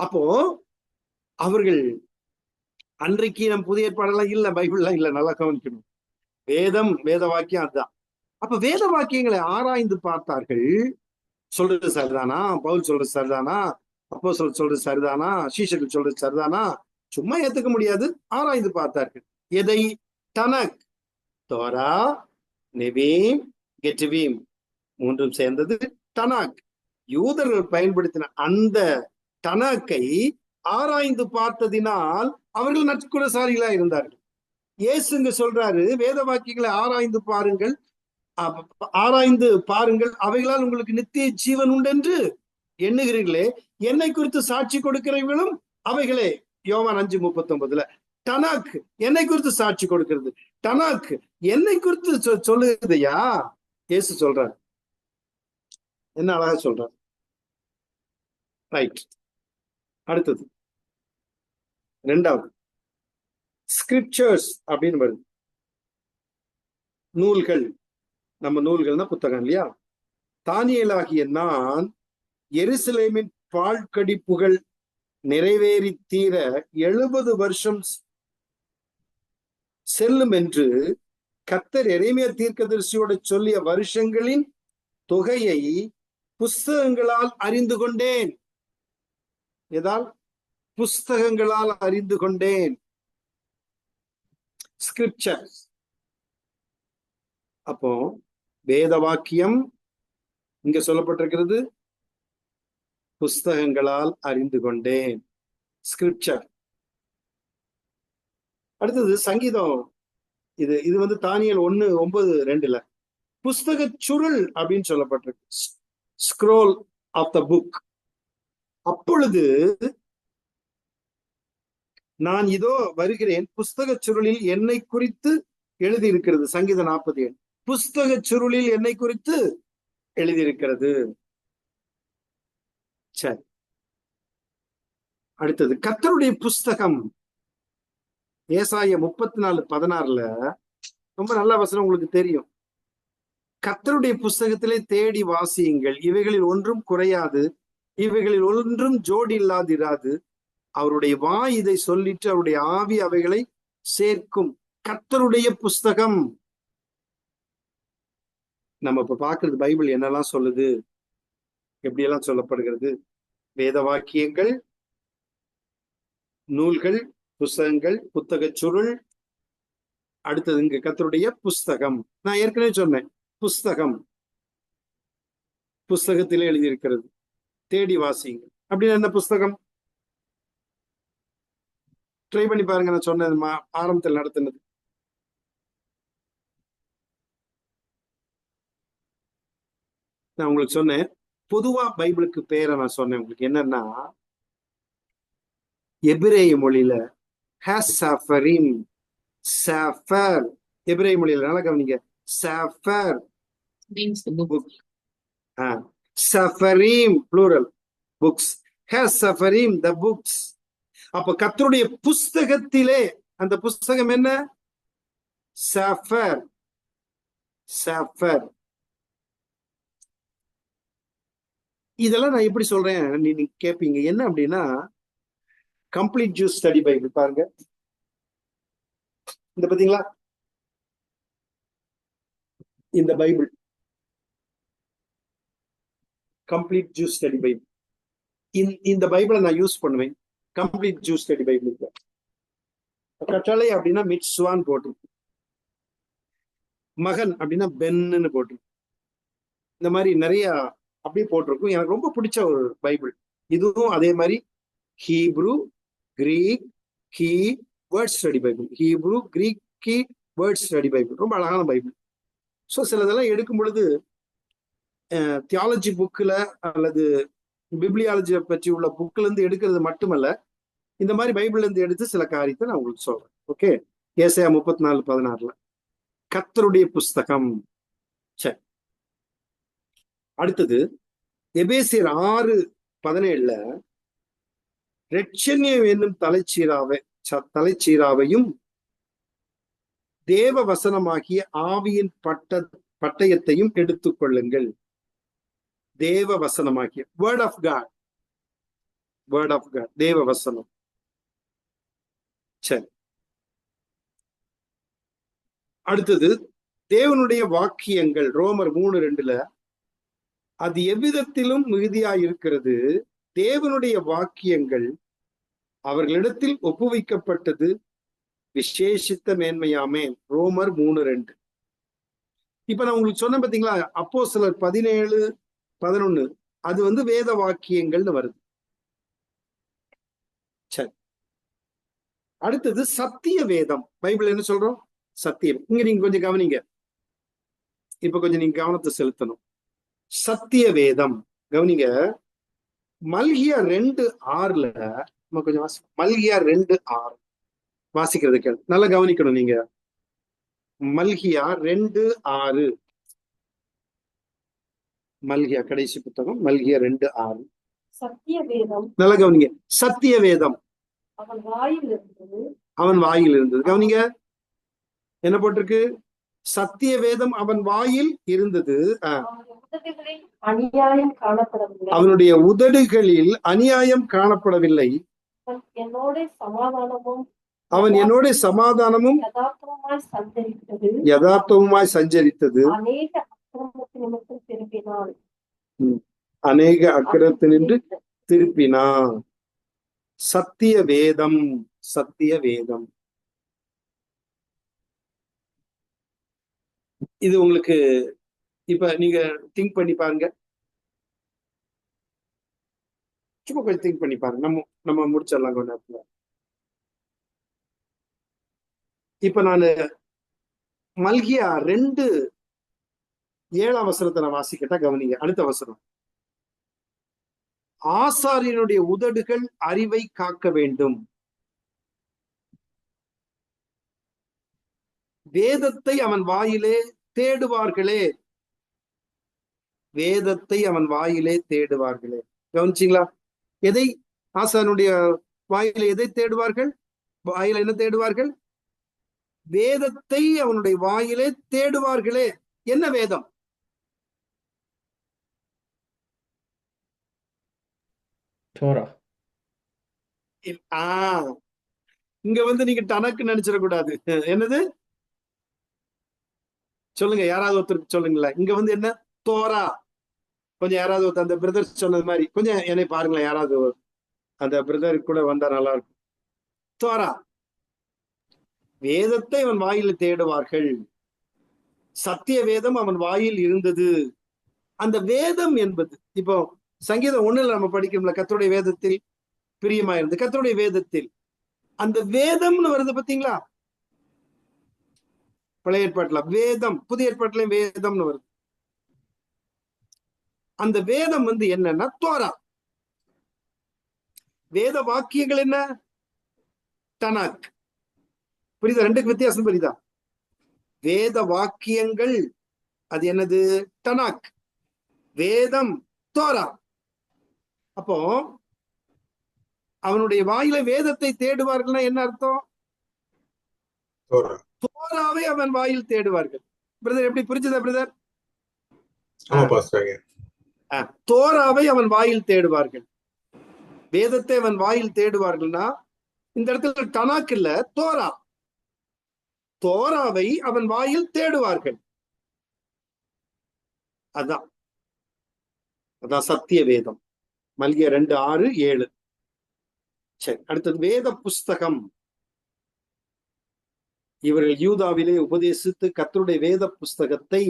அப்போ அவர்கள் அன்றைக்கு நம் புதிய ஏற்பாடெல்லாம் இல்ல, பைபிள்லாம் இல்ல, நல்லா கவனிக்கணும். வேதம், வேத வாக்கியம் அதுதான். அப்ப வேத வாக்கியங்களை ஆராய்ந்து பார்த்தார்கள். சொல்றது சரிதானா? பவுல் சொல்றது சரிதானா? அப்போஸ்தலர் சொல்றது சரிதானா? சீஷர்கள் சொல்றது சரிதானா? சும்மா ஏத்துக்க முடியாது. ஆராய்ந்து பார்த்தார்கள். எதை? டனக், தோரா, நெவீம், கெட்வீம் மூன்றும் சேர்ந்தது டனாக். யூதர்கள் பயன்படுத்தின அந்த டனாக்கை ஆராய்ந்து பார்த்ததினால் அவர்கள் நற்குணசாலிகளா இருந்தார்கள். இயேசுங்க சொல்றாரு, வேத வாக்கியங்களை ஆராய்ந்து பாருங்கள், ஆராய்ந்து பாருங்கள், அவைகளால் உங்களுக்கு நித்திய ஜீவன் உண்டு என்று எண்ணுகிறீர்களே, என்னை குறித்து சாட்சி கொடுக்கிறவர்களும் அவைகளே. யோவான் 5:39. டனாக் என்னை குறித்து சாட்சி கொடுக்கிறது. டனாக் என்னை குறித்து சொல்லுதையா? இயேசு சொல்றாரு. என்ன அழகா சொல்றாரு. ரைட். அடுத்தது ரெண்டாவது ஸ்கிரிப்சர்ஸ் அப்படின்னு வருது. நூல்கள். நம்ம நூல்கள்னா புத்தகம் இல்லையா? தானியேலாகிய நான் எருசலேமின் பாழ்கடிப்புகள் நிறைவேறி தீர 70 வருஷம் செல்லும் என்று கர்த்தர் எரேமியா தீர்க்கதரிசியோட சொல்லிய வருஷங்களின் தொகையை புஸ்தகங்களால் அறிந்து கொண்டேன். எதால்? புஸ்தகங்களால் அறிந்து கொண்டேன். ஸ்கிரிப்சர்ஸ். அப்போ வேத வாக்கியம் இங்க சொல்லப்பட்டிருக்கிறது, புஸ்தகங்களால் அறிந்து கொண்டேன். ஸ்கிரிப்சர். அடுத்தது சங்கீதம். இது வந்து தானியேல் 1:9-2 புஸ்தக சுருள் அப்படின்னு சொல்லப்பட்டிருக்கு. Scroll of the book. அப்பொழுது நான் இதோ வருகிறேன், புஸ்தக சுருளில் என்னை குறித்து எழுதியிருக்கிறது. சங்கீதம் 47. புஸ்தக சுருளில் என்னை குறித்து எழுதியிருக்கிறது. சரி, அடுத்தது கர்த்தருடைய புஸ்தகம். ஏசாயா 34:16 ரொம்ப நல்ல வசனம், உங்களுக்கு தெரியும். கர்த்தருடைய புஸ்தகத்திலே தேடி வாசியுங்கள், இவைகளில் ஒன்றும் குறையாது, இவைகளில் ஒன்றும் ஜோடி இல்லாதிராது. அவருடைய வாய் இதை சொல்லிட்டு அவருடைய ஆவி அவைகளை சேர்க்கும். கர்த்தருடைய புஸ்தகம். நம்ம இப்ப பாக்குறது பைபிள் என்னெல்லாம் சொல்லுது, எப்படியெல்லாம் சொல்லப்படுகிறது? வேத வாக்கியங்கள், நூல்கள், புஸ்தகங்கள், புத்தக சுருள். அடுத்தது இங்க கர்த்தருடைய புஸ்தகம். நான் ஏற்கனவே சொன்னேன், புஸ்தகம், புஸ்தகத்திலே எழுதியிருக்கிறது, தேடி வாசியுங்கள். அப்படின்னு என்ன புஸ்தகம்? ட்ரை பண்ணி பாருங்க. நான் சொன்னது ஆரம்பத்தில் நடத்தினது. நான் உங்களுக்கு சொன்னேன், பொதுவா பைபிளுக்கு பேரை நான் சொன்னேன். உங்களுக்கு என்னன்னா, எபிரேய மொழியில ஹாசாஃபரிம், சாஃபர். எபிரேய மொழியில நல்லா கவனிங்க. சாஃபர், சஃபரீம் ப்ளூரல். புக்ஸ். ஹெசஃபரீம் த புக்ஸ். அப்ப கர்த்தருடைய புஸ்தகத்திலே, அந்த புஸ்தகம் என்ன? சஃபர். சஃபர். இதெல்லாம் நான் எப்படி சொல்றேன் நீங்க கேட்பீங்க, என்ன அப்படின்னா கம்ப்ளீட் ஜூஸ் ஸ்டடி பைபிள் பாருங்க. இந்த பாத்தீங்களா இந்த Bible, complete juice study Bible. இந்த பைபிளை நான் யூஸ் பண்ணுவேன். Complete juice study Bible. கட்டளை அப்படின்னா மிட்ஸ்வான் போட்டிருக்கு. மகன் அப்படின்னா பென்னு போட்டிருக்கு. இந்த மாதிரி நிறைய அப்படியே போட்டிருக்கும். எனக்கு ரொம்ப பிடிச்ச ஒரு பைபிள் இதுவும். அதே மாதிரி Hebrew, Greek, key word study Bible. Hebrew, Greek, key word study Bible. ரொம்ப அழகான பைபிள். ஸோ சிலதெல்லாம் எடுக்கும் பொழுது தியாலஜி புக்கில் அல்லது பிப்ளியாலஜியை பற்றி உள்ள புக்கில் இருந்து எடுக்கிறது மட்டுமல்ல, இந்த மாதிரி பைபிள்ல இருந்து எடுத்து சில காரியத்தை நான் உங்களுக்கு சொல்றேன். ஓகே. ஏசாயா 34:16 கர்த்தருடைய புஸ்தகம். சரி, அடுத்தது எபேசியர் 6:17 இரட்சணியம் என்னும் தலைச்சீராவையும் தேவ வசனமாகிய ஆவியின் பட்டயத்தையும் எடுத்துக்கொள்ளுங்கள். தேவ வசனமாகிய word of God. Word of God, தேவ வசனம். சரி, அடுத்தது தேவனுடைய வாக்கியங்கள். ரோமர் 3:2 அது எவ்விதத்திலும் மிகுதியாயிருக்கிறது, தேவனுடைய வாக்கியங்கள் அவர்களிடத்தில் ஒப்புவிக்கப்பட்டது விசேஷித்த மேன்மையாமே. ரோமர் 3:2. இப்ப நான் உங்களுக்கு சொன்ன பாத்தீங்களா, அப்போஸ்தலர் 17:11 அது வேத வாக்கியங்கள்னு வருது. சரி, அடுத்தது சத்திய வேதம். பைபிள் என்ன சொல்றோம்? சத்தியம். இங்க நீங்க கொஞ்சம் கவனிங்க. இப்ப கொஞ்சம் நீங்க கவனத்தை செலுத்தணும். சத்திய வேதம் கவனிங்க. மல்கியா 2:6 நம்ம கொஞ்சம் மல்கியா 2:6 வாசிக்கிறது கேள், நல்லா கவனிக்கணும் நீங்க. மல்கியா 2:6. மல்கியா கடைசி புத்தகம், மல்கியா 2:6. சத்திய வேதம் நல்லா கவனிங்க. சத்திய வேதம் அவன் வாயில் இருந்தது. அவன் வாயில் இருந்தது. கவனிங்க என்ன போட்டிருக்கு? சத்திய வேதம் அவன் வாயில் இருந்தது. அநியாயம் காணப்படவில்லை. அவனுடைய உதடுகளில் அநியாயம் காணப்படவில்லை. என்னோட சமாதானமும் அவன் என்னோட சமாதானமும் யதார்த்தமாய் சஞ்சரித்தது. அநேக அக்கிரமத்தினிமித்தம் திருப்பினான். அநேக அக்கிரமத்தினின்று திருப்பினான். சத்திய வேதம். சத்திய வேதம் இது உங்களுக்கு இப்ப நீங்க திங்க் பண்ணி பாருங்க. சும்மா கொஞ்சம் திங்க் பண்ணி பாருங்க. நம்ம முடிச்சிடலாம் கொஞ்ச நேரத்துல. இப்ப நான் மல்கியா 2:7 நான் வாசிக்கட்டா? கவனிங்க அடுத்த வசனம். ஆசாரியனுடைய உதடுகள் அறிவை காக்க வேண்டும், வேதத்தை அவன் வாயிலே தேடுவார்களே. வேதத்தை அவன் வாயிலே தேடுவார்களே. கவனிச்சிங்களா? எதை ஆசாரியனுடைய வாயில எதை தேடுவார்கள்? வாயில என்ன தேடுவார்கள்? வேதத்தை அவனுடைய வாயிலே தேடுவார்களே. என்ன வேதம்? தோரா. இங்க நீங்க தனக்கு நினைச்சிடக்கூடாது. என்னது சொல்லுங்க, யாராவது ஒருத்தருக்கு சொல்லுங்களேன். இங்க என்ன? தோரா. கொஞ்சம் யாராவது ஒருத்தர் அந்த பிரதர் சொன்னது மாதிரி கொஞ்சம் என்னை பாருங்களேன். யாராவது அந்த பிரதர் கூட வந்தா நல்லா இருக்கும். தோரா வேதத்தை அவன் வாயில் தேடுவார்கள். சத்திய வேதம் அவன் வாயில் இருந்தது. அந்த வேதம் என்பது இப்போ சங்கீதம் 1 நம்ம படிக்கிறோம்ல, கர்த்தருடைய வேதத்தில் பிரியமா இருந்து. கர்த்தருடைய வேதத்தில் அந்த வேதம்னு வருது பாத்தீங்களா? பழைய ஏற்பாட்டுல வேதம், புதிய ஏற்பாட்டுல வேதம்னு வருது. அந்த வேதம் என்னன்னா தோரா. வேத வாக்கியங்கள் என்ன? தனாக். புரியுதா? ரெண்டுக்கு வித்தியாசம் புரியுதா? வேத வாக்கியங்கள் அது என்னது? தனாக். வேதம் தோரா. அப்போ அவனுடைய வாயில வேதத்தை தேடுவார்கள்னா என்ன அர்த்தம்? தோரா. தோராவை அவன் வாயில் தேடுவார்கள். பிரதர் எப்படி புரிஞ்சுதா பிரதர்? ஆமா பாஸ்டர். தோராவை அவன் வாயில் தேடுவார்கள், வேதத்தை அவன் வாயில் தேடுவார்கள்னா இந்த இடத்துல தனாக் இல்ல, தோரா. தோராவை அவன் வாயில் தேடுவார்கள். அதான் அதான் சத்திய வேதம். மல்கியா 2:6-7. சரி, அடுத்தது வேத புஸ்தகம். இவர்கள் யூதாவிலே உபதேசித்து கர்த்தருடைய வேத புஸ்தகத்தை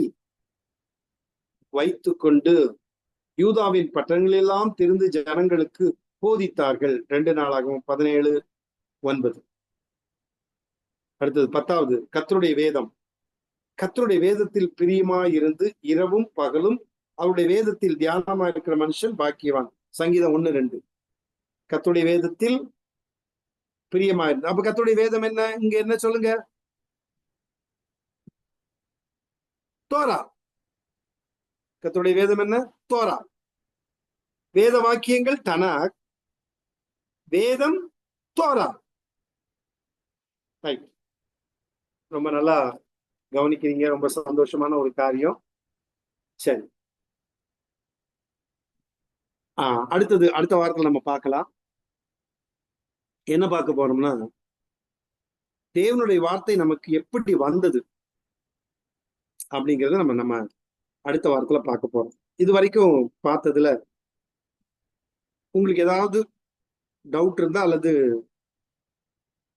வைத்துக்கொண்டு யூதாவின் பட்டணங்களெல்லாம் திரிந்து ஜனங்களுக்கு போதித்தார்கள். 2 நாளாகவும் 17:9. அடுத்தது 10வது கர்த்தருடைய வேதம். கர்த்தருடைய வேதத்தில் பிரியமாயிருந்து இரவும் பகலும் அவருடைய வேதத்தில் தியானமா இருக்கிற மனுஷன் பாக்கியவான். சங்கீதம் 1:2. கர்த்தருடைய வேதத்தில் பிரியமாயிருந்து. அப்ப கர்த்தருடைய வேதம் என்ன? இங்க என்ன சொல்லுங்க? தோரா. கர்த்தருடைய வேதம் என்ன? தோரா. வேத வாக்கியங்கள் தனாக், வேதம் தோரா. ரைட், ரொம்ப நல்லா கவனிக்கிறீங்க, ரொம்ப சந்தோஷமான ஒரு காரியம். சரி, அடுத்தது அடுத்த வாரத்தில் நம்ம பார்க்கலாம். என்ன பார்க்க போறோம்னா, தேவனுடைய வார்த்தை நமக்கு எப்படி வந்தது அப்படிங்கறத நம்ம அடுத்த வாரத்துல பார்க்க போறோம். இது வரைக்கும் பார்த்ததுல உங்களுக்கு ஏதாவது டவுட் இருந்தா அல்லது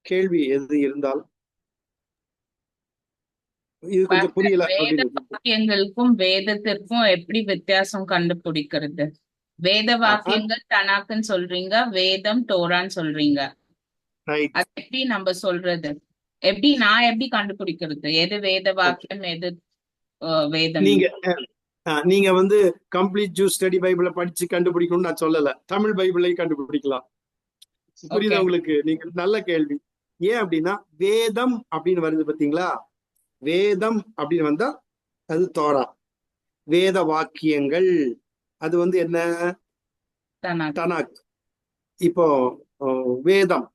கேள்வி எது இருந்தால், இது கொஞ்சம் புரியல வேத அப்படின்னு வாக்கியங்களுக்கும் வேதத்திற்கும் எப்படி வித்தியாசம் கண்டுபிடிக்கிறது? வேத வாக்கியங்கள் தனாக்குன்னு சொல்றீங்க, வேதம் தோரான்னு சொல்றீங்க. ரைட். அது எப்படி நம்ம சொல்றது? நான் எப்படி கண்டுபிடிக்கிறது எது வேத வாக்கியம் எது வேதம்? நீங்க கம்ப்ளீட் ஜூஸ் ஸ்டடி பைபிளை படிச்சு கண்டுபிடிக்கணும்னு நான் சொல்லல, தமிழ் பைபிளை கண்டுபிடிக்கலாம். புரியுதா உங்களுக்கு? நீங்க நல்ல கேள்வி. ஏன் அப்படின்னா, வேதம் அப்படின்னு வருது பாத்தீங்களா, வேதம் அப்படின்னு வந்தா அது தோரா. வேத வாக்கியங்கள் அது என்ன? தனாக். இப்போ வேதம்,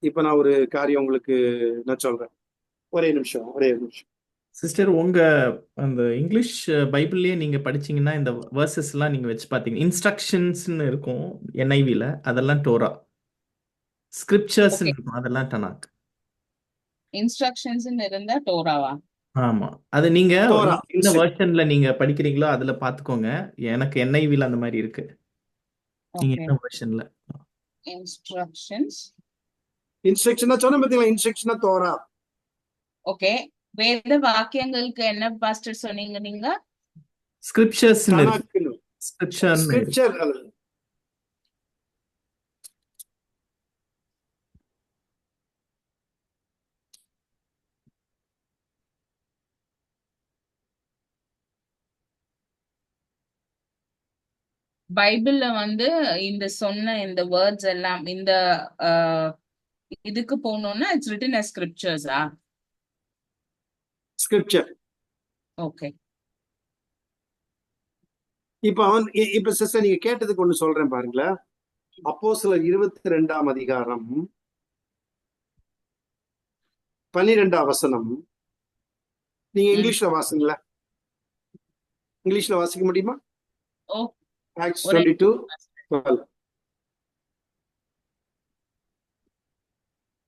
இப்ப நான் ஒரு காரியம் உங்களுக்கு நான் சொல்றேன். ஒரே நிமிஷம். சிஸ்டர், உங்க அந்த இங்கிலீஷ் பைபிள்லயே நீங்க படிச்சீங்கன்னா இந்த வேர்சஸ் எல்லாம் நீங்க வச்சு பாத்தீங்க, இன்ஸ்ட்ரக்ஷன்ஸ்னு இருக்கும் NIV-ல, அதெல்லாம் டோரா. ஸ்கிரிப்சர்ஸ் இருக்கும், அதெல்லாம் தனாக். இன்ஸ்ட்ரக்ஷன்ஸ் இருந்தா டோராவா? ஆமா, அது நீங்க தோரா. என்ன வெர்ஷன்ல நீங்க படிக்கிறீங்களோ அதுல பாத்துக்கோங்க. எனக்கு NIV-ல அந்த மாதிரி இருக்கு. நீங்க என்ன வெர்ஷன்ல? இன்ஸ்ட்ரக்ஷனா சொன்ன பாத்தீங்களா, இன்ஸ்ட்ரக்ஷனா தோரா. ஓகே, வேத வாக்கியங்களுக்கு என்ன பாஸ்டர் சொன்னீங்க நீங்க? ஸ்கிரிப்சர்ஸ். ஸ்கிரிப்சர். பைபிள்ல இந்த சொன்ன இந்த வேர்ட்ஸ் எல்லாம் இந்த இதுக்கு போகணும்னா இட்ஸ் ரிட்டன் as scriptures-ஆ? ஸ்கிரிப்சர். ஓகே. இப்ப சிஸ்டர் நீங்க கேட்டதுக்கு ஒண்ணு சொல்றேன் பாருங்களேன். அப்போஸ்தலர் 22ஆம் அதிகாரம் 12ஆம் வசனம். நீங்க இங்கிலீஷ்ல வாசிங்களா? இங்கிலீஷ்ல வாசிக்க முடியுமா? Acts 22:12.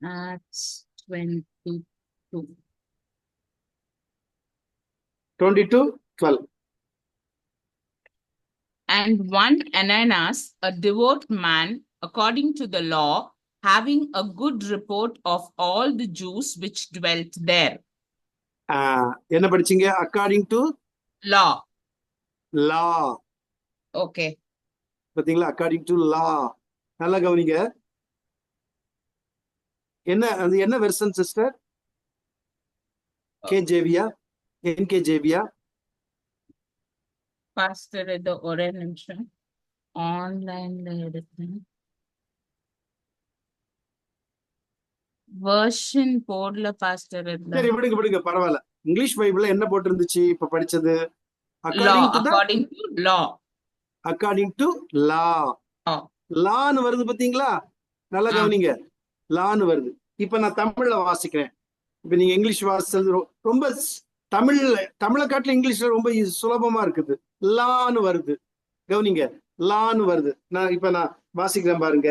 Acts 22. 22:12. And one Ananias, a devout man, according to the law, having a good report of all the Jews which dwelt there. என்ன படிச்சீங்க? according to law. Okay. பாத்தீங்களா? according to law. நல்லா கவனிங்க. என்ன வெர்ஷன் சிஸ்டர்? KJV-யா? NKJV-யா? பாஸ்டர் இது ஒரே நிமிஷம் ஆன்லைன்ல எடுத்தேன். வெர்ஷன் போர்ட்ல பாஸ்டர் இருந்தா. சரி, விடுங்க பரவாயில்ல. இங்கிலீஷ் பைபிள்ல என்ன போட்டிருந்துச்சு இப்ப படிச்சது? according to law. according to law. ஓ லான்னு வருது பாத்தீங்களா? நல்லா ஆ கவனிங்க. லான்னு வருது. இப்ப நான் தமிழ்ல வாசிக்கிறேன். இப்ப நீங்க இங்கிலீஷ் வாசிச்சது ரொம்ப தமிழை காட்டில இங்கிலீஷ்ல ரொம்ப சுலபமா இருக்குது. லான்னு வருது. கவனிங்க, லான்னு வருது. நான் வாசிக்கிறேன் பாருங்க.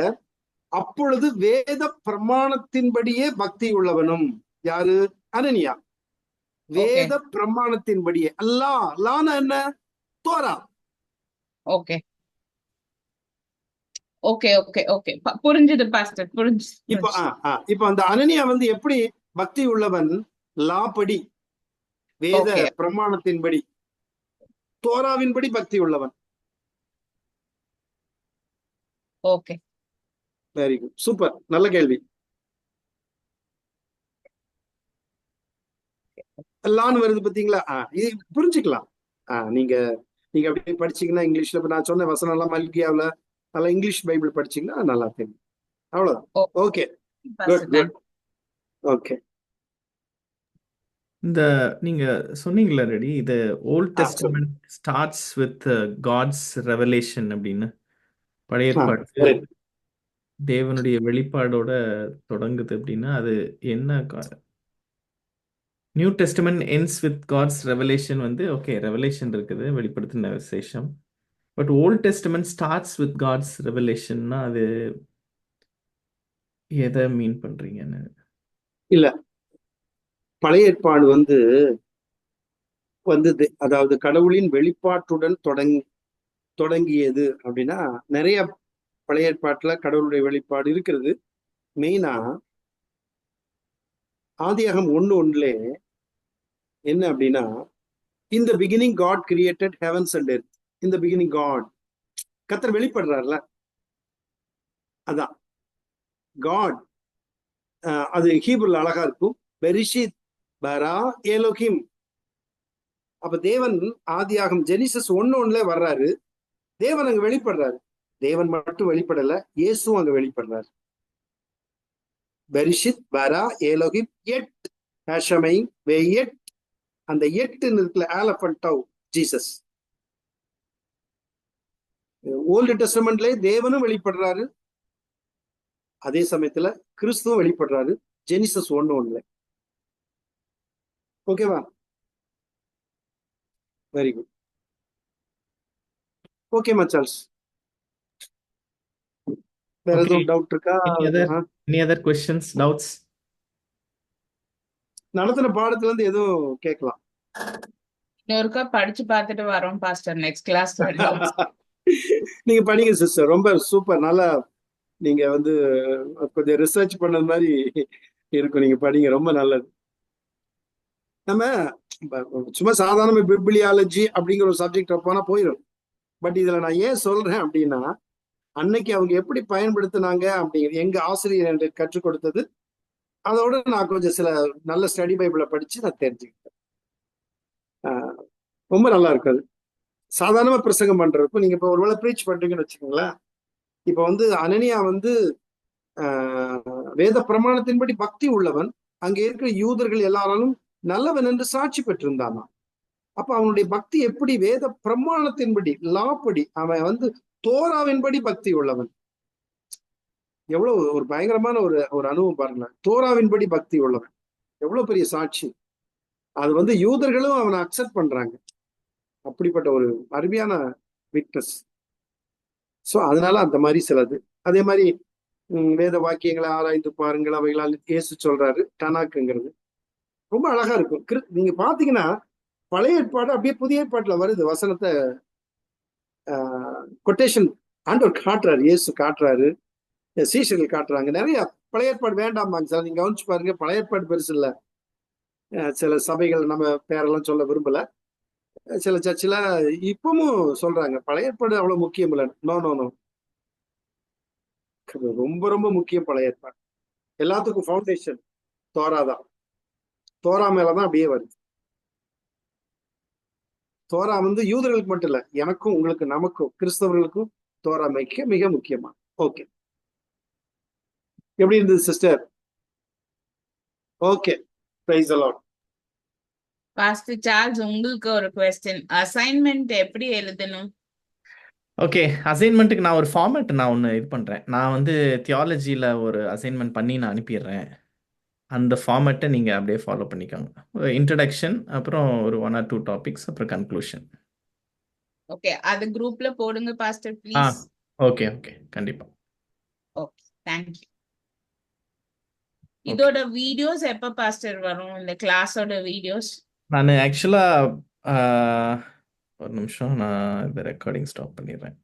அப்பொழுது வேத பிரமாணத்தின்படியே பக்தி உள்ளவனும். யாரு? அனனியா. ஓகே வேத பிரமாணத்தின்படியே. லான என்ன? Torah. Okay okay okay okay புரிஞ்சுது பாஸ்டர், இப்ப புரிஞ்சு. இப்ப அந்த அனனியா எப்படி பக்தி உள்ளவன்? லா படி, வேத ஓகே பிரமாணத்தின்படி, தோராவின்படி பக்தி உள்ளவன். ஓகே வெரி குட், சூப்பர், நல்ல கேள்வி. லான்னு வருது பாத்தீங்களா? இது புரிஞ்சுக்கலாம். நீங்க நீங்க அப்படியே படிச்சீங்கன்னா இங்கிலீஷ்ல, இப்ப நான் சொன்ன வசனம் எல்லாம் மல்கியாவில் நல்லா இங்கிலீஷ் பைபிள் படிச்சீங்கன்னா நல்லா தெரியும். அவ்வளவுதான். Okay, good pastor. Good. Okay, இந்த நீங்க சொன்னீங்களா ரெடி, இது ஓல்ட் சொல்லுங்க. Testament starts with God's revelation அப்படின்னு. பழைய ஏற்பாடு correct. தேவனுடைய வெளிப்பாடோட தொடங்குது அப்படின்னா அது என்ன? New testament ends with God's revelation okay, revelation இருக்குது, வெளிப்படுத்தின விசேஷம். But old testament starts with God's ரெவலேஷன்னா அது எதை மீன் பண்றீங்கன்னு? இல்ல, பழைய ஏற்பாடு வந்தது, அதாவது கடவுளின் வெளிப்பாட்டுடன் தொடங்கியது அப்படின்னா, நிறைய பழைய ஏற்பாட்டுல கடவுளுடைய வெளிப்பாடு இருக்கிறது. மெயினா ஆதியாகமம் 1:1 என்ன அப்படின்னா, in the beginning God created heavens and earth. in the beginning God, கர்த்தர் வெளிப்படுறாருல, அதான் God. அது ஹீப்ருல அழகா இருக்கும். பெரிஷித் பரா எலோகிம். அப்ப தேவன் ஆதியாகமம் ஜெனிசிஸ் 1:1 வர்றாரு. தேவன் அங்க வெளிப்படுறாரு. தேவன் மட்டும் வெளிப்படல, இயேசுவும் அங்க வெளிப்படுறாரு. பெரிஷித் பரா எலோகிம் எட் ஹஷமை வெயட். அந்த எட்டுன்னு இருக்குல்ல, ஆலஃபன்டவ், ஜீசஸ். ஓல்டு டெஸ்டமெண்ட்ல தேவனும் வெளிப்படுறாரு, அதே சமயத்துல கிறிஸ்துவும் வெளிப்படுறாரு. ஜெனிசஸ் 1:1. ஓகேவா? Very good. ஓகே மச்சால்ஸ், வேற Okay. எதுவும் டவுட் இருக்கா? Any other questions, doubts? நடத்தின பாடத்துல இருந்து எதுவும் கேட்கலாம். இன்னொருக்கா படிச்சு பார்த்துட்டு வரோம் பாஸ்டர், நெக்ஸ்ட் கிளாஸ். நீங்க படிங்க சிஸ்டர், ரொம்ப சூப்பர். நல்லா நீங்க கொஞ்சம் ரிசர்ச் பண்ணது மாதிரி இருக்கும். நீங்க படிங்க, ரொம்ப நல்லது. நம்ம சும்மா சாதாரண பிப்ளியாலஜி அப்படிங்கிற ஒரு சப்ஜெக்ட் போனா போயிடும். பட் இதுல நான் ஏன் சொல்றேன் அப்படின்னா, அன்னைக்கு அவங்க எப்படி பயன்படுத்தினாங்க அப்படிங்கிற எங்க ஆசிரியர் எனக்கு கற்றுக் கொடுத்தது. அதோட நான் கொஞ்சம் சில நல்ல ஸ்டடி பைபிளை படிச்சு நான் தெரிஞ்சுக்கிட்டேன். ரொம்ப நல்லா இருக்காது சாதாரணமா பிரசங்கம் பண்றதுக்கும். நீங்க இப்ப ஒருவேளை ப்ரீச் பண்றீங்கன்னு வச்சுக்கோங்களேன். இப்ப அனனியா வேத பிரமாணத்தின்படி பக்தி உள்ளவன், அங்க இருக்கிற யூதர்கள் எல்லாராலும் நல்லவன் என்று சாட்சி பெற்றிருந்தானா. அப்ப அவனுடைய பக்தி எப்படி? வேத பிரமாணத்தின்படி, லாப்படி. அவன் தோராவின்படி பக்தி உள்ளவன். எவ்வளவு ஒரு பயங்கரமான ஒரு அனுபவம் பாருங்களேன். தோராவின்படி பக்தி உள்ளவன் எவ்வளவு பெரிய சாட்சி. அது யூதர்களும் அவனை அக்செப்ட் பண்றாங்க. அப்படிப்பட்ட ஒரு அருமையான விட்னஸ். சோ அதனால அந்த மாதிரி சிலது. அதே மாதிரி வேத வாக்கியங்களை ஆராய்ந்து பாருங்கள், அவைகளால் இயேசு சொல்றாரு. டனாக்குங்கிறது ரொம்ப அழகா இருக்கும். நீங்க பாத்தீங்கன்னா பழைய ஏற்பாடு அப்படியே புதிய ஏற்பாட்டுல வருது. வசனத்தை கொட்டேஷன் ஆண்டவர் காட்டுறாரு, இயேசு காட்டுறாரு, சீஷர்கள் காட்டுறாங்க. நிறைய பழைய ஏற்பாடு வேண்டாமாங்க சார், நீங்க கவனிச்சு பாருங்க. பழைய ஏற்பாடு பெருசு இல்ல. சில சபைகள், நம்ம பேரெல்லாம் சொல்ல விரும்பல, சில சர்ச்சில் இப்பவும் சொல்றாங்க பழைய ஏற்பாடு அவ்வளவு முக்கியம் இல்லை. நோ நோ நோ, ரொம்ப ரொம்ப முக்கியம் பழைய ஏற்பாடு. எல்லாத்துக்கும் ஃபவுண்டேஷன் தோராதான். தோரா மேலதான் அப்படியே வருது. தோரா யூதர்களுக்கு மட்டும் இல்ல, எனக்கும் உங்களுக்கு, நமக்கும், கிறிஸ்தவர்களுக்கும் தோரா மிக மிக முக்கியமா. ஓகே, எப்படி இருந்தது sister? Okay, praise the Lord. Pastor Charles, உங்களுக்கு ஒரு क्वेश्चन. அசைன்மென்ட் எப்படி எழுதணும்? ஓகே, அசைன்மெண்ட்டுக்கு நான் ஒரு ஃபார்மேட் நான் ஒன்று இது பண்ணுறேன். நான் வந்து தியாலஜியில் ஒரு அசைன்மெண்ட் பண்ணி நான் அனுப்பிடுறேன். அந்த ஃபார்மேட்டை நீங்கள் அப்படியே ஃபாலோ பண்ணிக்கோங்க. இன்ட்ரடக்ஷன், அப்புறம் ஒரு 1 or 2 டாபிக்ஸ், அப்புறம் கன்க்ளூஷன். ஓகே, அது குரூப்ல போடுங்க பாஸ்டர் ஆ ப்ளீஸ். ஓகே ஓகே கண்டிப்பாக. Okay, thank you. ஓகே, இதோட வீடியோஸ் எப்ப பாஸ்டர் வரும்? இந்த கிளாஸோட வீடியோஸ்? நான் ஆக்சுவலாக ஒரு நிமிஷம், நான் இந்த ரெக்கார்டிங் ஸ்டாப் பண்ணிடுறேன்.